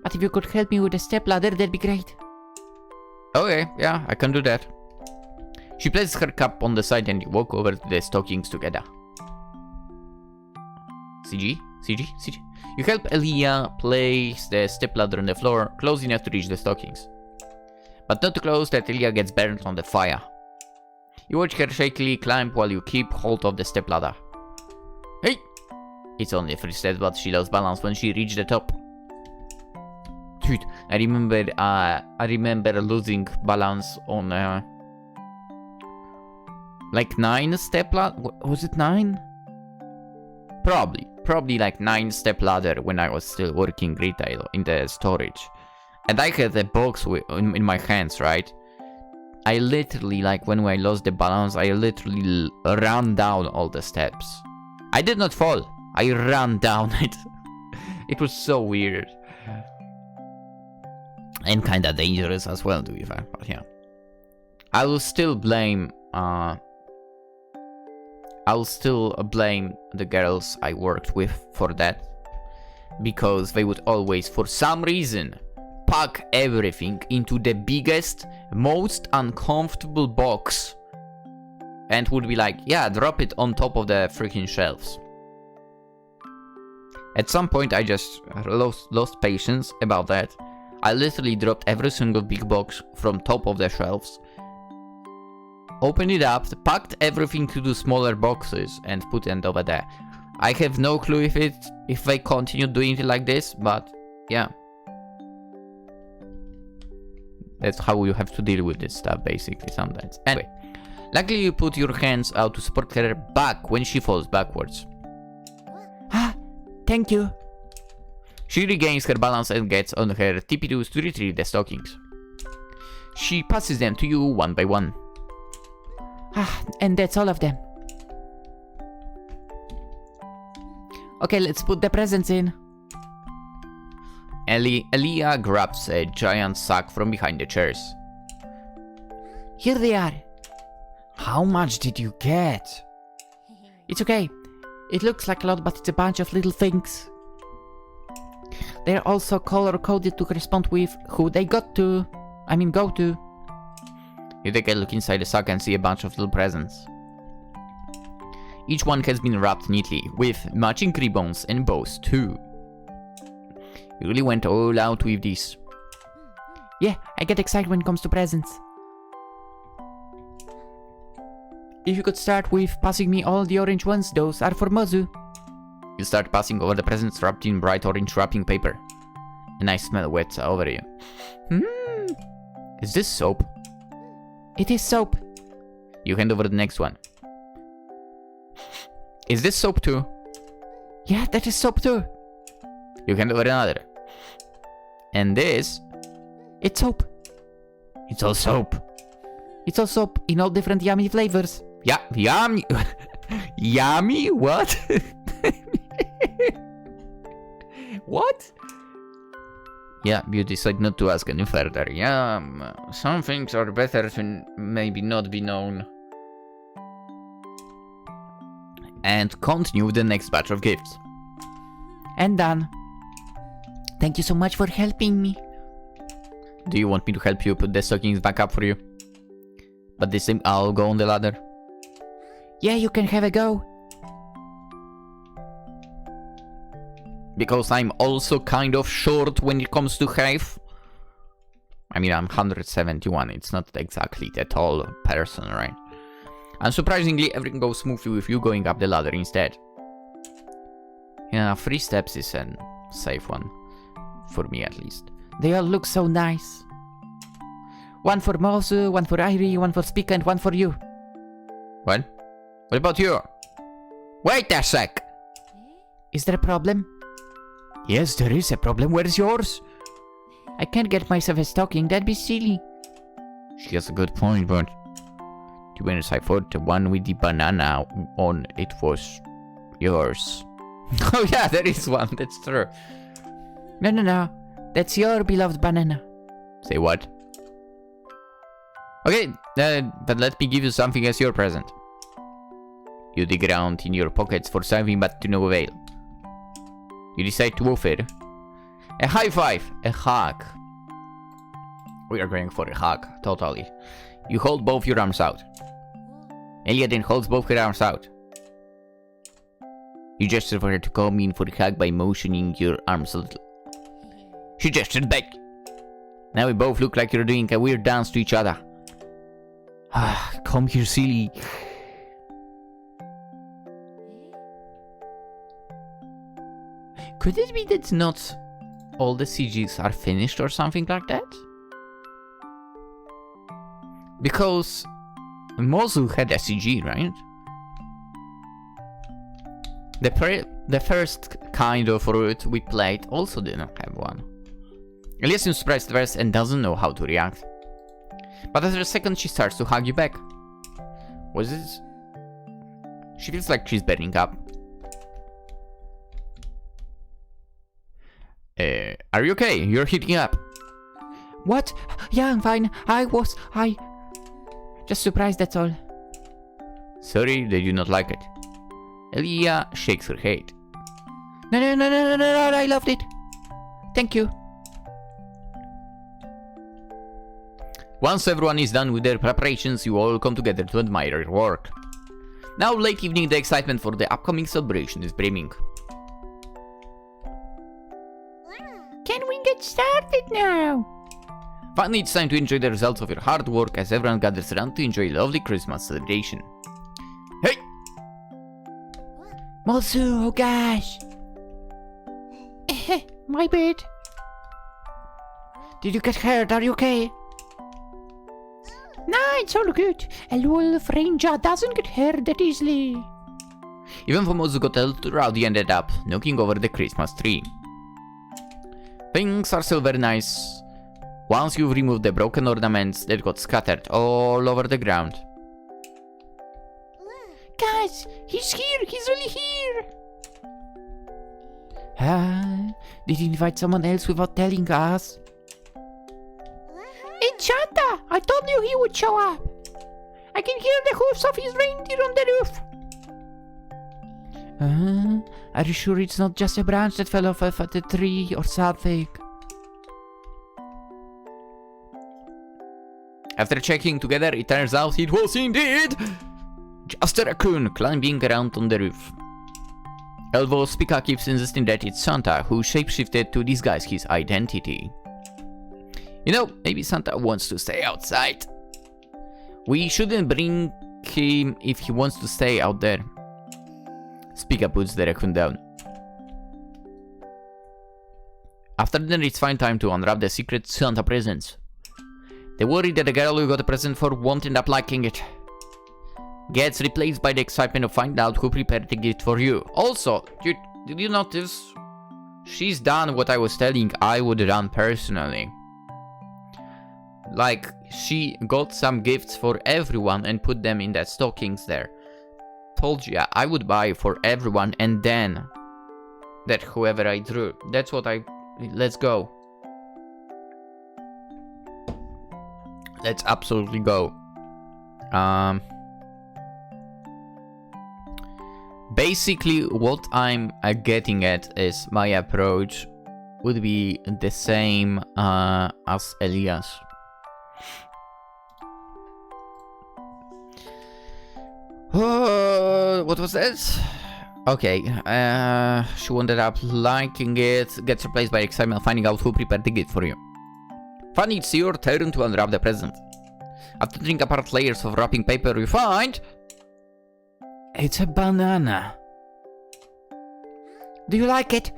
But if you could help me with the step ladder, that'd be great. Okay, yeah, I can do that. She places her cup on the side and you walk over to the stockings together. CG? CG? CG? You help Elia place the stepladder on the floor, close enough to reach the stockings. But not too close that Elia gets burnt on the fire. You watch her shakily climb while you keep hold of the stepladder. Hey! It's only 3 steps, but she lost balance when she reached the top. Dude, I remember losing balance on like 9 step ladder. Was it 9? Probably like 9 step ladder when I was still working retail in the storage. And I had a box in my hands, right? I literally, like when I lost the balance, I literally ran down all the steps. I did not fall. I ran down it. It was so weird. And kinda dangerous as well, to be fair, but yeah. I will still blame the girls I worked with for that. Because they would always, for some reason, pack everything into the biggest, most uncomfortable box. And would be like, yeah, drop it on top of the freaking shelves. At some point I just lost patience about that. I literally dropped every single big box from top of the shelves. Opened it up, packed everything into smaller boxes and put it over there. I have no clue if they continue doing it like this, but yeah. That's how you have to deal with this stuff basically sometimes. Anyway, luckily you put your hands out to support her back when she falls backwards. Ah, thank you. She regains her balance and gets on her tippy toes to retrieve the stockings. She passes them to you one by one. Ah, and that's all of them. Okay, let's put the presents in. Elia grabs a giant sack from behind the chairs. Here they are. How much did you get? It's okay. It looks like a lot, but it's a bunch of little things. They're also color-coded to correspond with who they go to. You take a look inside the sack and see a bunch of little presents. Each one has been wrapped neatly, with matching ribbons and bows too. You really went all out with this. Yeah, I get excited when it comes to presents. If you could start with passing me all the orange ones, those are for Mozzu. You start passing over the presents wrapped in bright orange wrapping paper. A nice smell wets over you. Is this soap? It is soap. You hand over the next one. Is this soap too? Yeah, that is soap too. You hand over another. And this? It's soap. It's all soap. It's all soap in all different yummy flavors. Yeah, yummy. Yummy? What? What? Yeah, you decide not to ask any further. Yeah, some things are better to maybe not be known. And continue with the next batch of gifts. And done. Thank you so much for helping me. Do you want me to help you put the stockings back up for you? But this time I'll go on the ladder. Yeah, you can have a go. Because I'm also kind of short when it comes to height. I mean, I'm 171. It's not exactly the tall person, right? And surprisingly, everything goes smoothly with you going up the ladder instead. Yeah, 3 steps is a safe one. For me, at least. They all look so nice. One for Mozzu, one for Airi, one for Spica, and one for you. What? What about you? Wait a sec! Is there a problem? Yes, there is a problem. Where's yours? I can't get myself a stocking, that'd be silly. She has a good point, but... to be honest, I thought the one with the banana on it was yours. Oh yeah, there is one, that's true. No. That's your beloved banana. Say what? Okay, but let me give you something as your present. You dig around in your pockets for something, but to no avail. You decide to offer a high five, a hug. We are going for a hug, totally. You hold both your arms out. Elia then holds both her arms out. You gesture for her to come in for a hug by motioning your arms a little. She gestured back. Now we both look like you're doing a weird dance to each other. Ah, come here, silly. Could it be that not all the CGs are finished or something like that? Because Mozzu had a CG, right? The first kind of route we played also didn't have one. Elia seems surprised first and doesn't know how to react. But after a second she starts to hug you back. Was it? She feels like she's burning up. Are you okay? You're heating up. What? Yeah, I'm fine. Just surprised, that's all. Sorry that you not like it. Elia shakes her head. No, I loved it. Thank you. Once everyone is done with their preparations, you all come together to admire your work. Now, late evening, the excitement for the upcoming celebration is brimming. Can we get started now? Finally, it's time to enjoy the results of your hard work as everyone gathers around to enjoy a lovely Christmas celebration. Hey! Mozzu, oh gosh. My bad. Did you get hurt? Are you okay? Nah, it's all good. A wolf ranger doesn't get hurt that easily. Even though Mozzu got a little rowdy, ended up knocking over the Christmas tree. Things are still very nice once you've removed the broken ornaments that got scattered all over the ground. Guys, he's here. He's really here. Did he invite someone else without telling us? It's Santa! I told you he would show up. I can hear the hoofs of his reindeer on the roof. Are you sure it's not just a branch that fell off of the tree or something? After checking together, it turns out it was indeed just a raccoon climbing around on the roof. Although Spica keeps insisting that it's Santa who shapeshifted to disguise his identity. You know, maybe Santa wants to stay outside. We shouldn't bring him if he wants to stay out there. Spica puts the raccoon down. After dinner, it's fine time to unwrap the secret Santa presents. The worry that the girl you got a present for won't end up liking it gets replaced by the excitement of finding out who prepared the gift for you. Also, did you notice? She's done what I was telling I would done personally. Like, she got some gifts for everyone and put them in that stockings there. Told you, I would buy for everyone and then that whoever I drew. That's what let's go. Let's absolutely go. Basically, what I'm getting at is my approach would be the same as Elia's. What was that? Okay, she ended up liking it. Gets replaced by excitement finding out who prepared the gift for you. Funny, it's your turn to unwrap the present. After tearing apart layers of wrapping paper, you find... It's a banana. Do you like it?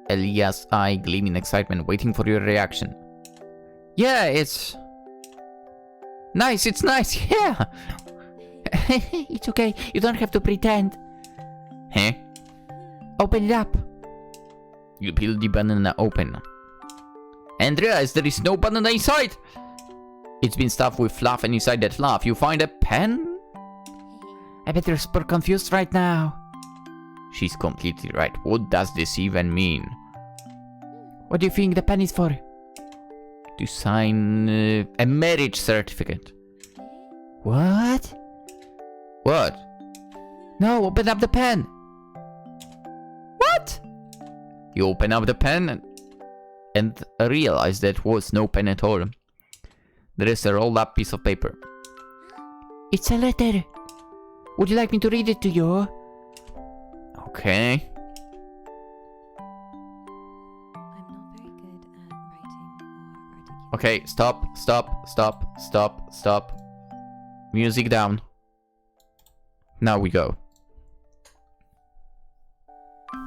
Elia's eye gleaming in excitement, waiting for your reaction. Yeah, it's... Nice, it's nice, yeah! It's okay, you don't have to pretend. Huh? Open it up. You peel the banana open. And realize there is no banana inside! It's been stuffed with fluff, and inside that fluff you find a pen? I bet you're super confused right now. She's completely right. What does this even mean? What do you think the pen is for? To sign a marriage certificate. What? What? No, open up the pen. What? You open up the pen and realize that was no pen at all. There is a rolled up piece of paper. It's a letter. Would you like me to read it to you? Okay. Okay, stop. Music down. Now we go.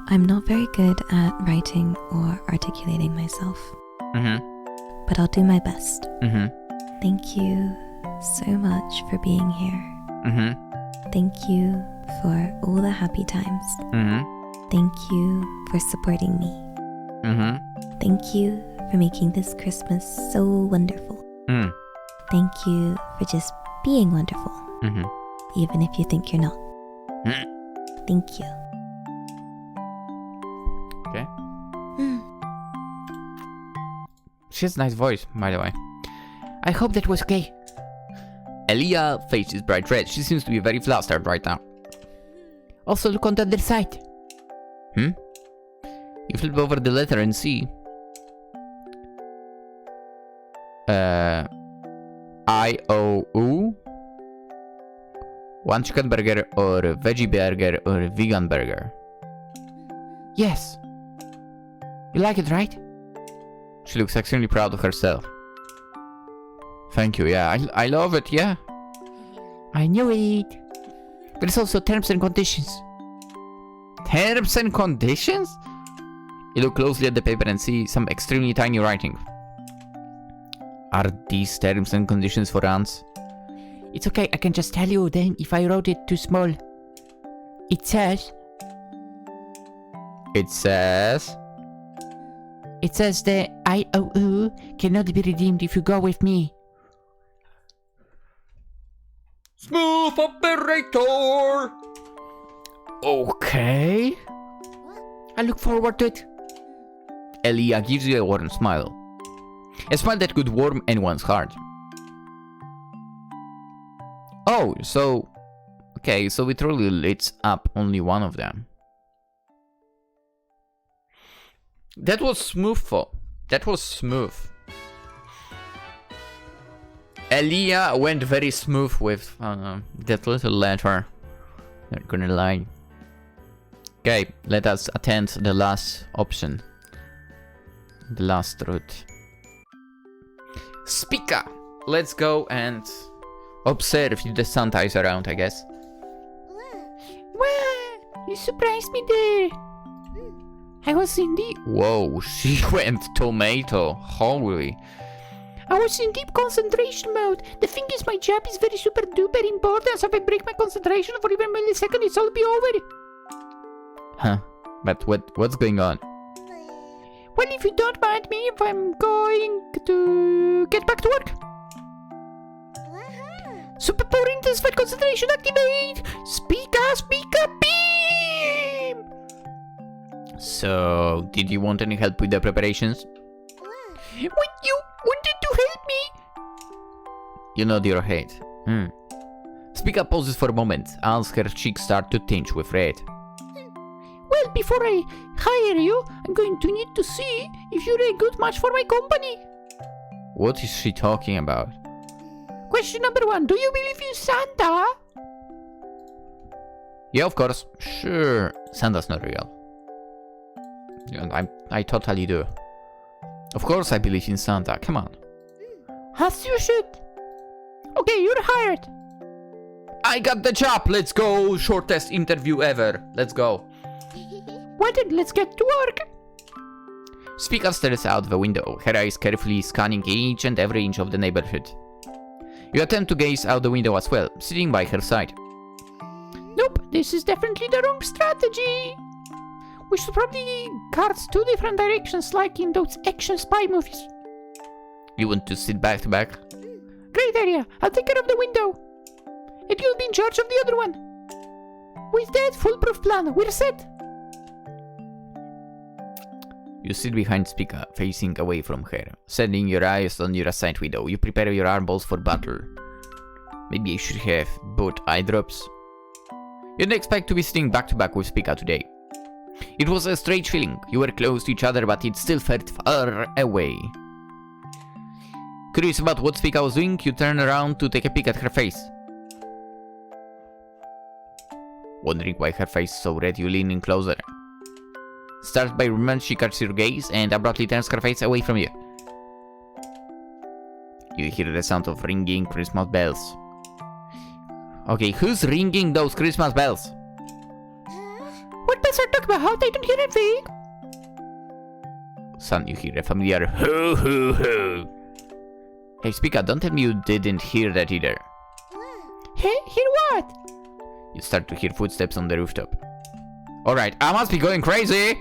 I'm not very good at writing or articulating myself. But I'll do my best. Thank you so much for being here. Thank you for all the happy times. Thank you for supporting me. Thank you for making this Christmas so wonderful. Thank you for just being wonderful. Even if you think you're not. Thank you. Okay. She has a nice voice, by the way. I hope that was okay. Elia's face is bright red. She seems to be very flustered right now. Also, look on the other side. You flip over the letter and see... I-O-U? One chicken burger or veggie burger or vegan burger? Yes. You like it, right? She looks extremely proud of herself. Thank you, yeah, I love it, yeah. I knew it. There's also terms and conditions. Terms and conditions? You look closely at the paper and see some extremely tiny writing. Are these terms and conditions for ants? It's okay, I can just tell you then if I wrote it too small. It says... It says the IOU cannot be redeemed if you go with me. Smooth operator! Okay. I look forward to it. Elia gives you a warm smile. A smile that could warm anyone's heart. Oh, so... Okay, so it really lights up only one of them. That was smooth. That was smooth. Elia went very smooth with that little letter. Not gonna lie. Okay, let us attempt the last option. The last route. Spica! Let's go and observe if the Santa is around, I guess. Wow, you surprised me there. I was in deep... Whoa, she went tomato. Holy. I was in deep concentration mode. The thing is, my job is very super duper important, so if I break my concentration for even a millisecond, it's all be over. Huh. But what's going on? Well, if you don't mind me, if I'm going to get back to work. Super power intensified concentration activate! Spica, beam! So, did you want any help with the preparations? What, you wanted to help me? You nod your head. Spica pauses for a moment as her cheeks start to tinge with red. Well, But before I hire you, I'm going to need to see if you're a good match for my company. What is she talking about? Question number 1. Do you believe in Santa? Yeah, of course. Sure. Santa's not real. Yeah, I totally do. Of course I believe in Santa. Come on. As you should. Okay, you're hired. I got the job. Let's go. Shortest interview ever. Let's go. Well then, let's get to work. Spica stares out the window, her eyes carefully scanning each and every inch of the neighborhood. You attempt to gaze out the window as well, sitting by her side. Nope, this is definitely the wrong strategy. We should probably guard 2 different directions like in those action spy movies. You want to sit back to back? Great idea. I'll take care of the window. And you'll be in charge of the other one. With that foolproof plan, we're set. You sit behind Spica, facing away from her, setting your eyes on your assigned window. You prepare your eyeballs for battle. Maybe you should have both eye drops. You didn't expect to be sitting back to back with Spica today. It was a strange feeling. You were close to each other, but it still felt far away. Curious about what Spica was doing, you turn around to take a peek at her face. Wondering why her face is so red, you lean in closer. Starts by remembering she catches your gaze and abruptly turns her face away from you. You hear the sound of ringing Christmas bells. Okay, who's ringing those Christmas bells? What bells are you talking about? I don't hear anything. Son, you hear a familiar hoo hoo hoo. Hey, Spica, don't tell me you didn't hear that either. Hey, hear what? You start to hear footsteps on the rooftop. Alright, I must be going crazy!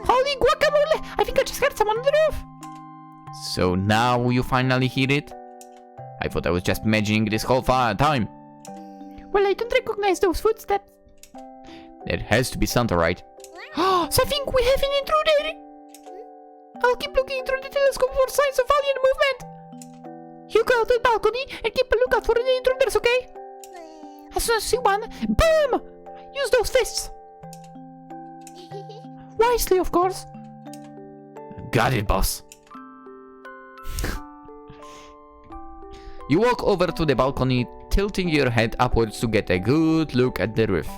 Holy guacamole! I think I just heard someone on the roof! So now you finally hear it? I thought I was just imagining this whole time. Well, I don't recognize those footsteps. That has to be Santa, right? So I think we have an intruder! I'll keep looking through the telescope for signs of alien movement. You go to the balcony and keep a lookout for the intruders, okay? As soon as you see one, boom! Use those fists! Wisely, of course. Got it, boss. You walk over to the balcony, tilting your head upwards to get a good look at the roof.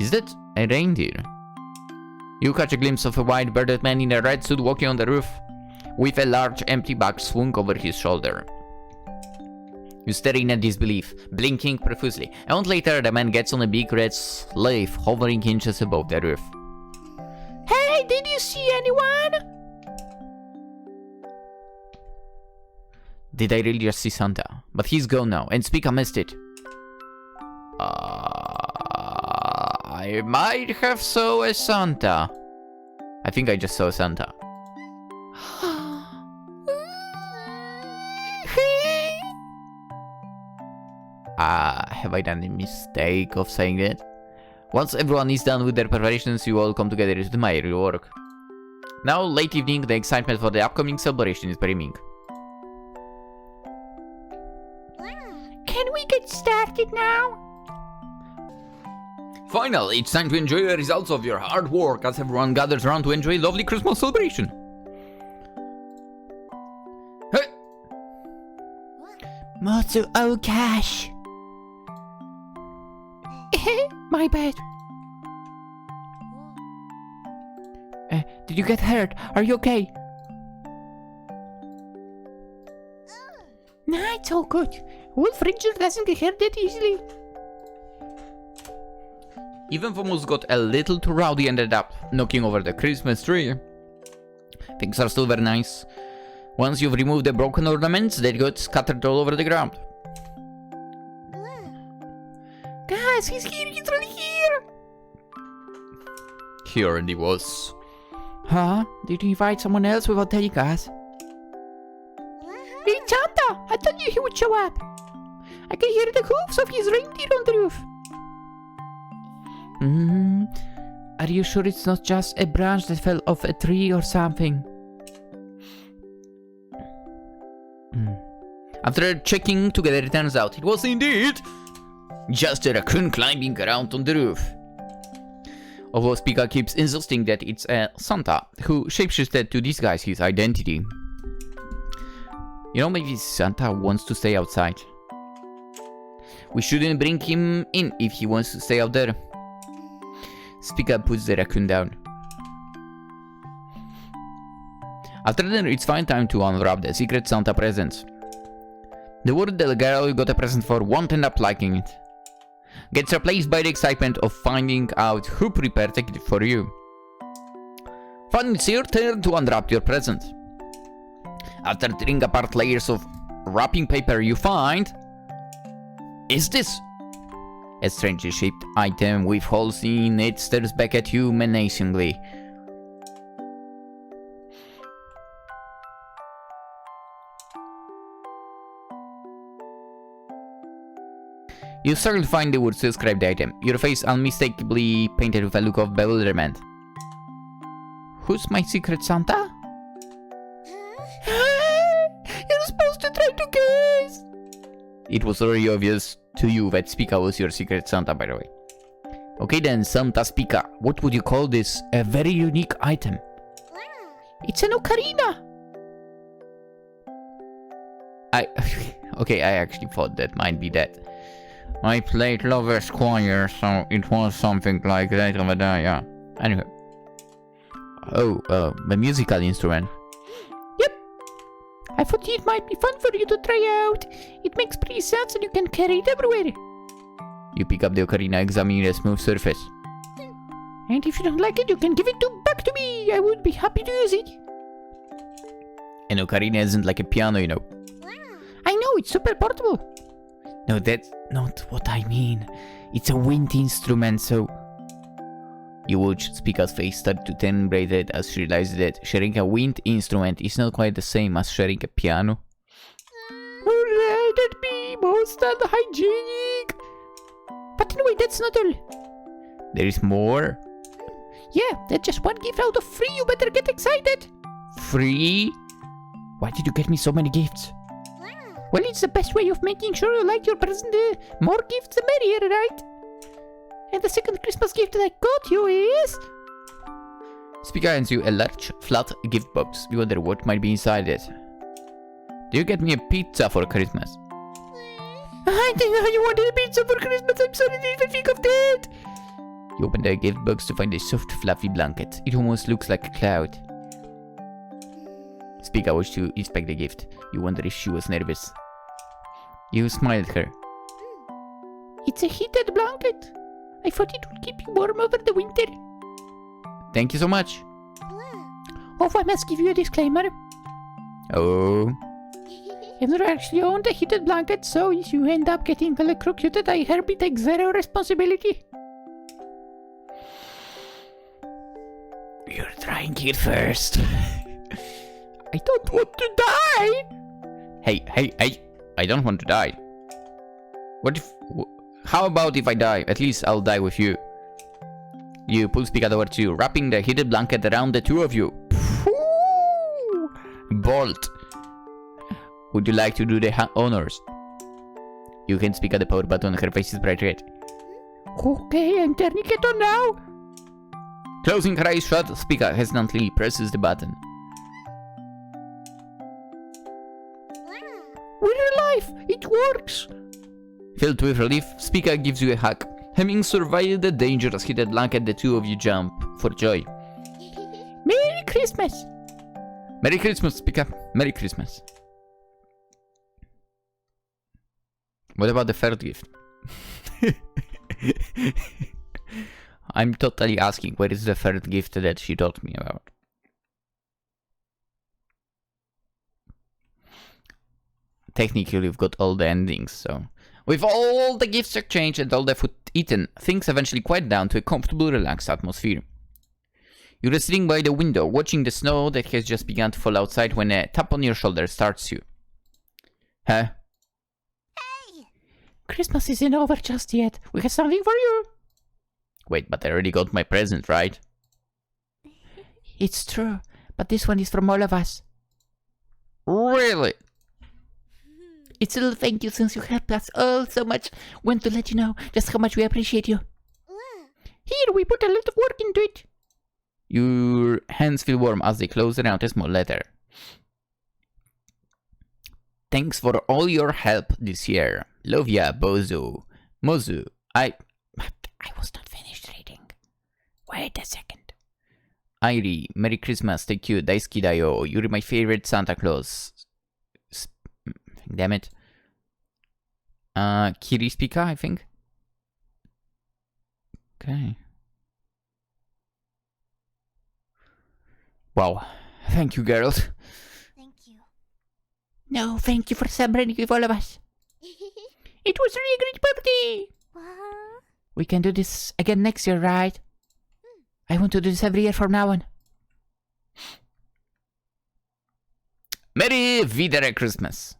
Is that a reindeer? You catch a glimpse of a white-bearded man in a red suit walking on the roof, with a large empty bag swung over his shoulder. You stare in disbelief, blinking profusely. A moment later, the man gets on a big red sleigh hovering inches above the roof. Hey, did you see anyone? Did I really just see Santa? But he's gone now, and Spica missed it. I might have saw a Santa. I think I just saw a Santa. Have I done a mistake of saying that? Once everyone is done with their preparations, you all come together to my area work. Now, late evening, the excitement for the upcoming celebration is brimming. Can we get started now? Finally, it's time to enjoy the results of your hard work as everyone gathers around to enjoy a lovely Christmas celebration. Hey! Mozzu, oh gosh. My bad. Did you get hurt? Are you okay? Nah, it's all good. Wolf Ranger doesn't get hurt that easily. Even though Mozzu got a little too rowdy and ended up knocking over the Christmas tree, things are still very nice. Once you've removed the broken ornaments, they got scattered all over the ground. Guys, he's here, he's really here! He already was. Huh? Did you invite someone else without telling us? Hey, Santa! I told you he would show up! I can hear the hoofs of his reindeer on the roof. Are you sure it's not just a branch that fell off a tree or something? After checking together, it turns out it was indeed just a raccoon climbing around on the roof. Although Spica keeps insisting that it's Santa, who shapeshifted to disguise his identity. You know, maybe Santa wants to stay outside. We shouldn't bring him in if he wants to stay out there. Spica puts the raccoon down. After dinner, it's fine time to unwrap the secret Santa presents. The word the girl you got a present for won't end up liking it. Gets replaced by the excitement of finding out who prepared a gift for you. Finally, it's your turn to unwrap your present. After tearing apart layers of wrapping paper, you find... Is this? A strangely shaped item with holes in it stares back at you menacingly. You struggle to find the words to describe the item, your face unmistakably painted with a look of bewilderment. Who's my secret Santa? You're supposed to try to guess! It was already obvious to you that Spica was your secret Santa, by the way. Okay then, Santa Spica, what would you call this? A very unique item. It's an ocarina! Okay, I actually thought that might be that. I played Lover Squire, so it was something like that over there, yeah. Anyway. Oh, a musical instrument. Yep. I thought it might be fun for you to try out. It makes pretty sounds and you can carry it everywhere. You pick up the ocarina, examining the smooth surface. And if you don't like it, you can give it back to me. I would be happy to use it. An ocarina isn't like a piano, you know. I know, it's super portable. No, that's not what I mean. It's a wind instrument, so... You watch Spica's face start to turn braided as she realizes that sharing a wind instrument is not quite the same as sharing a piano. Alright, that'd be most unhygienic. But anyway, that's not all. There is more? Yeah, that's just one gift out of 3. You better get excited. 3? Why did you get me so many gifts? Well, it's the best way of making sure you like your present. More gifts the merrier, right? And the second Christmas gift that I got you is... Spica hands you a large, flat gift box. You wonder what might be inside it. Do you get me a pizza for Christmas? I didn't know you wanted a pizza for Christmas. I'm sorry, I didn't even think of that. You open the gift box to find a soft, fluffy blanket. It almost looks like a cloud. Spica wished to inspect the gift. You wonder if she was nervous. You smile at her. It's a heated blanket. I thought it would keep you warm over the winter. Thank you so much. Oh, I must give you a disclaimer. Oh. I've never actually owned a heated blanket, so if you end up getting electrocuted, I hereby take zero responsibility. You're trying it first. I don't want to die! Hey, I don't want to die. What if... How about if I die? At least I'll die with you. You pull Spica towards you, wrapping the heated blanket around the two of you. Bolt. Would you like to do the honors? You can Spica the power button, her face is bright red. Okay, I'm turning it on now. Closing her eyes shut, Spica hesitantly presses the button. We're alive! It works! Filled with relief, Spica gives you a hug. Having survived the dangerous heated blanket, the two of you jump for joy. Merry Christmas! Merry Christmas, Spica. Merry Christmas. What about the third gift? I'm totally asking, where is the third gift that she told me about? Technically, we've got all the endings, so... With all the gifts exchanged and all the food eaten, things eventually quiet down to a comfortable, relaxed atmosphere. You're sitting by the window, watching the snow that has just begun to fall outside when a tap on your shoulder starts you. Huh? Hey! Christmas isn't over just yet. We have something for you. Wait, but I already got my present, right? It's true, but this one is from all of us. Really? It's a little thank you since you helped us all so much. Want to let you know just how much we appreciate you. Here, we put a lot of work into it. Your hands feel warm as they close around a small letter. Thanks for all your help this year. Love ya, Mozzu. I was not finished reading. Wait a second. Airi, Merry Christmas, take you, Daisuki Dayo. You're my favorite Santa Claus. Damn it. Kiri Spica, I think. Okay. Wow. Thank you, girls. Thank you. No, thank you for celebrating with all of us. It was really a great party. What? We can do this again next year, right? I want to do this every year from now on. Merry V-Dere Christmas.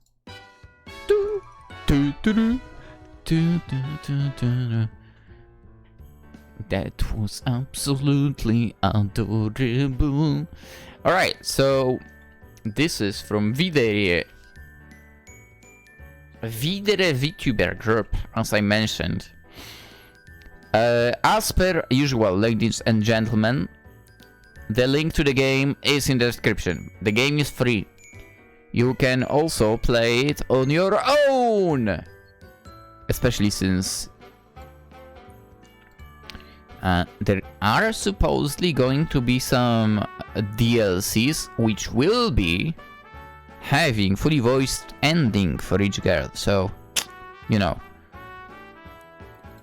That was absolutely adorable. Alright, so this is from V-Dere VTuber Group, as I mentioned. As per usual, ladies and gentlemen, the link to the game is in the description. The game is free. You can also play it on your own! Especially since there are supposedly going to be some DLCs which will be having fully voiced ending for each girl. So, you know,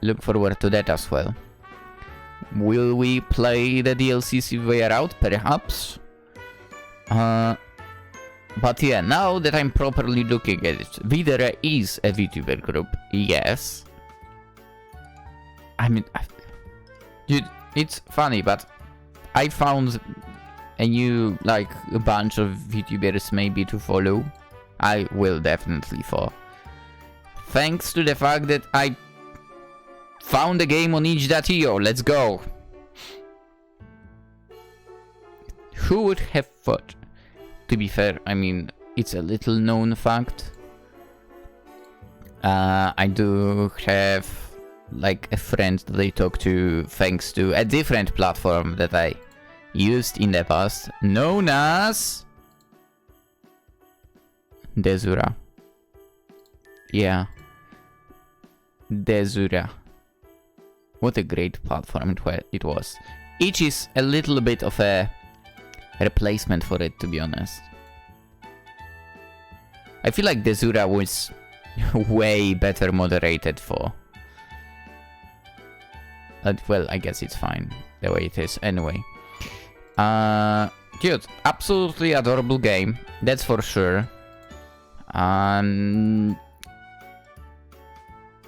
look forward to that as well. Will we play the DLCs if they are out? Perhaps. But yeah, now that I'm properly looking at it, V-Dere is a VTuber group, yes. I mean, dude, it's funny, but I found a new, like, a bunch of VTubers maybe to follow. I will definitely follow. Thanks to the fact that I found a game on itch.io, let's go! Who would have thought? To be fair, I mean, it's a little known fact. I do have, like, a friend that I talk to thanks to a different platform that I used in the past, known as Desura. Yeah. Desura. What a great platform it was. Itch is a little bit of a replacement for it, to be honest. I feel like Desura was way better moderated for. Well, I guess it's fine the way it is anyway. Dude, absolutely adorable game, that's for sure. I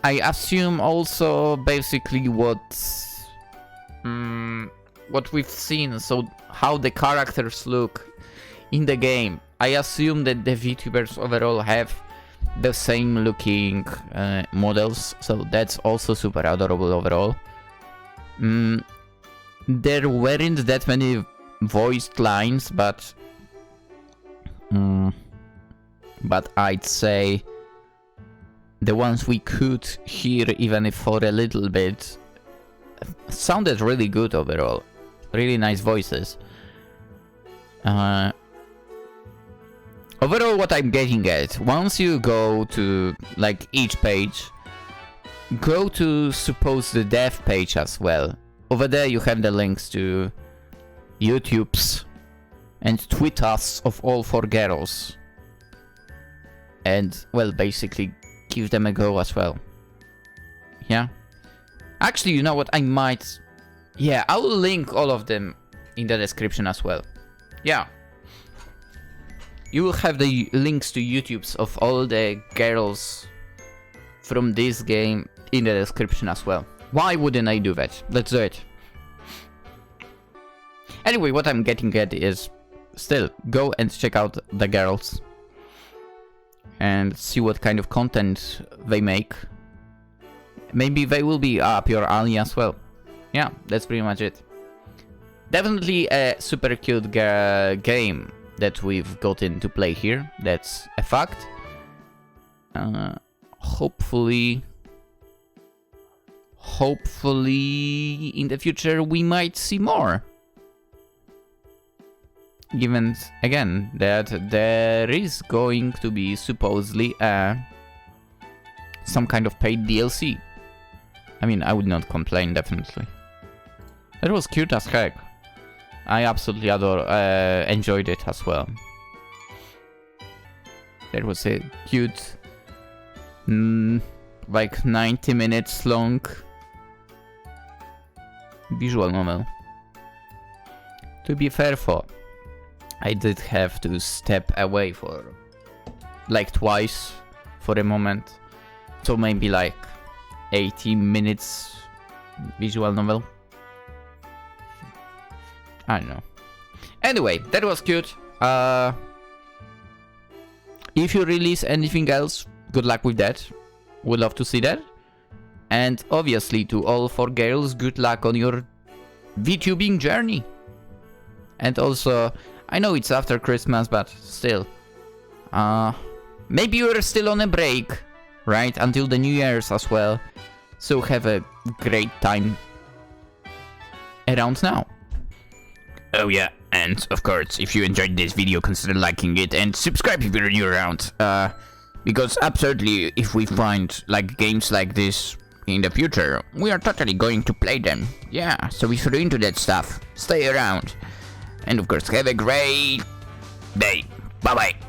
assume also basically what we've seen, so how the characters look in the game. I assume that the VTubers overall have the same looking models, so that's also super adorable overall. There weren't that many voiced lines, but I'd say the ones we could hear, even if for a little bit, sounded really good overall. Really nice voices. Overall, what I'm getting at, once you go to, like, each page, go to, suppose, the dev page as well. Over there you have the links to YouTubes and Twitters of all 4 girls. And, well, basically, give them a go as well. Yeah? Actually, you know what, I might... Yeah, I will link all of them in the description as well. Yeah. You will have the links to YouTubes of all the girls from this game in the description as well. Why wouldn't I do that? Let's do it. Anyway, what I'm getting at is, still, go and check out the girls. And see what kind of content they make. Maybe they will be up your alley as well. Yeah, that's pretty much it. Definitely a super cute game that we've gotten to play here. That's a fact. hopefully in the future we might see more. Given, again, that there is going to be supposedly some kind of paid DLC. I mean, I would not complain, definitely. That was cute as heck. I absolutely enjoyed it as well. That was a cute, like 90 minutes long visual novel. To be fair, I did have to step away for like twice for a moment. So maybe like 80 minutes visual novel. I don't know. Anyway, that was cute. If you release anything else, good luck with that. Would love to see that. And obviously to all 4 girls, good luck on your VTubing journey. And also, I know it's after Christmas, but still. Maybe you're still on a break, right? Until the New Year's as well. So have a great time around now. Oh yeah, and of course, if you enjoyed this video, consider liking it and subscribe if you're new around. Because absolutely, if we find like games like this in the future, we are totally going to play them. Yeah, so if you're into that stuff, stay around. And of course, have a great day. Bye bye.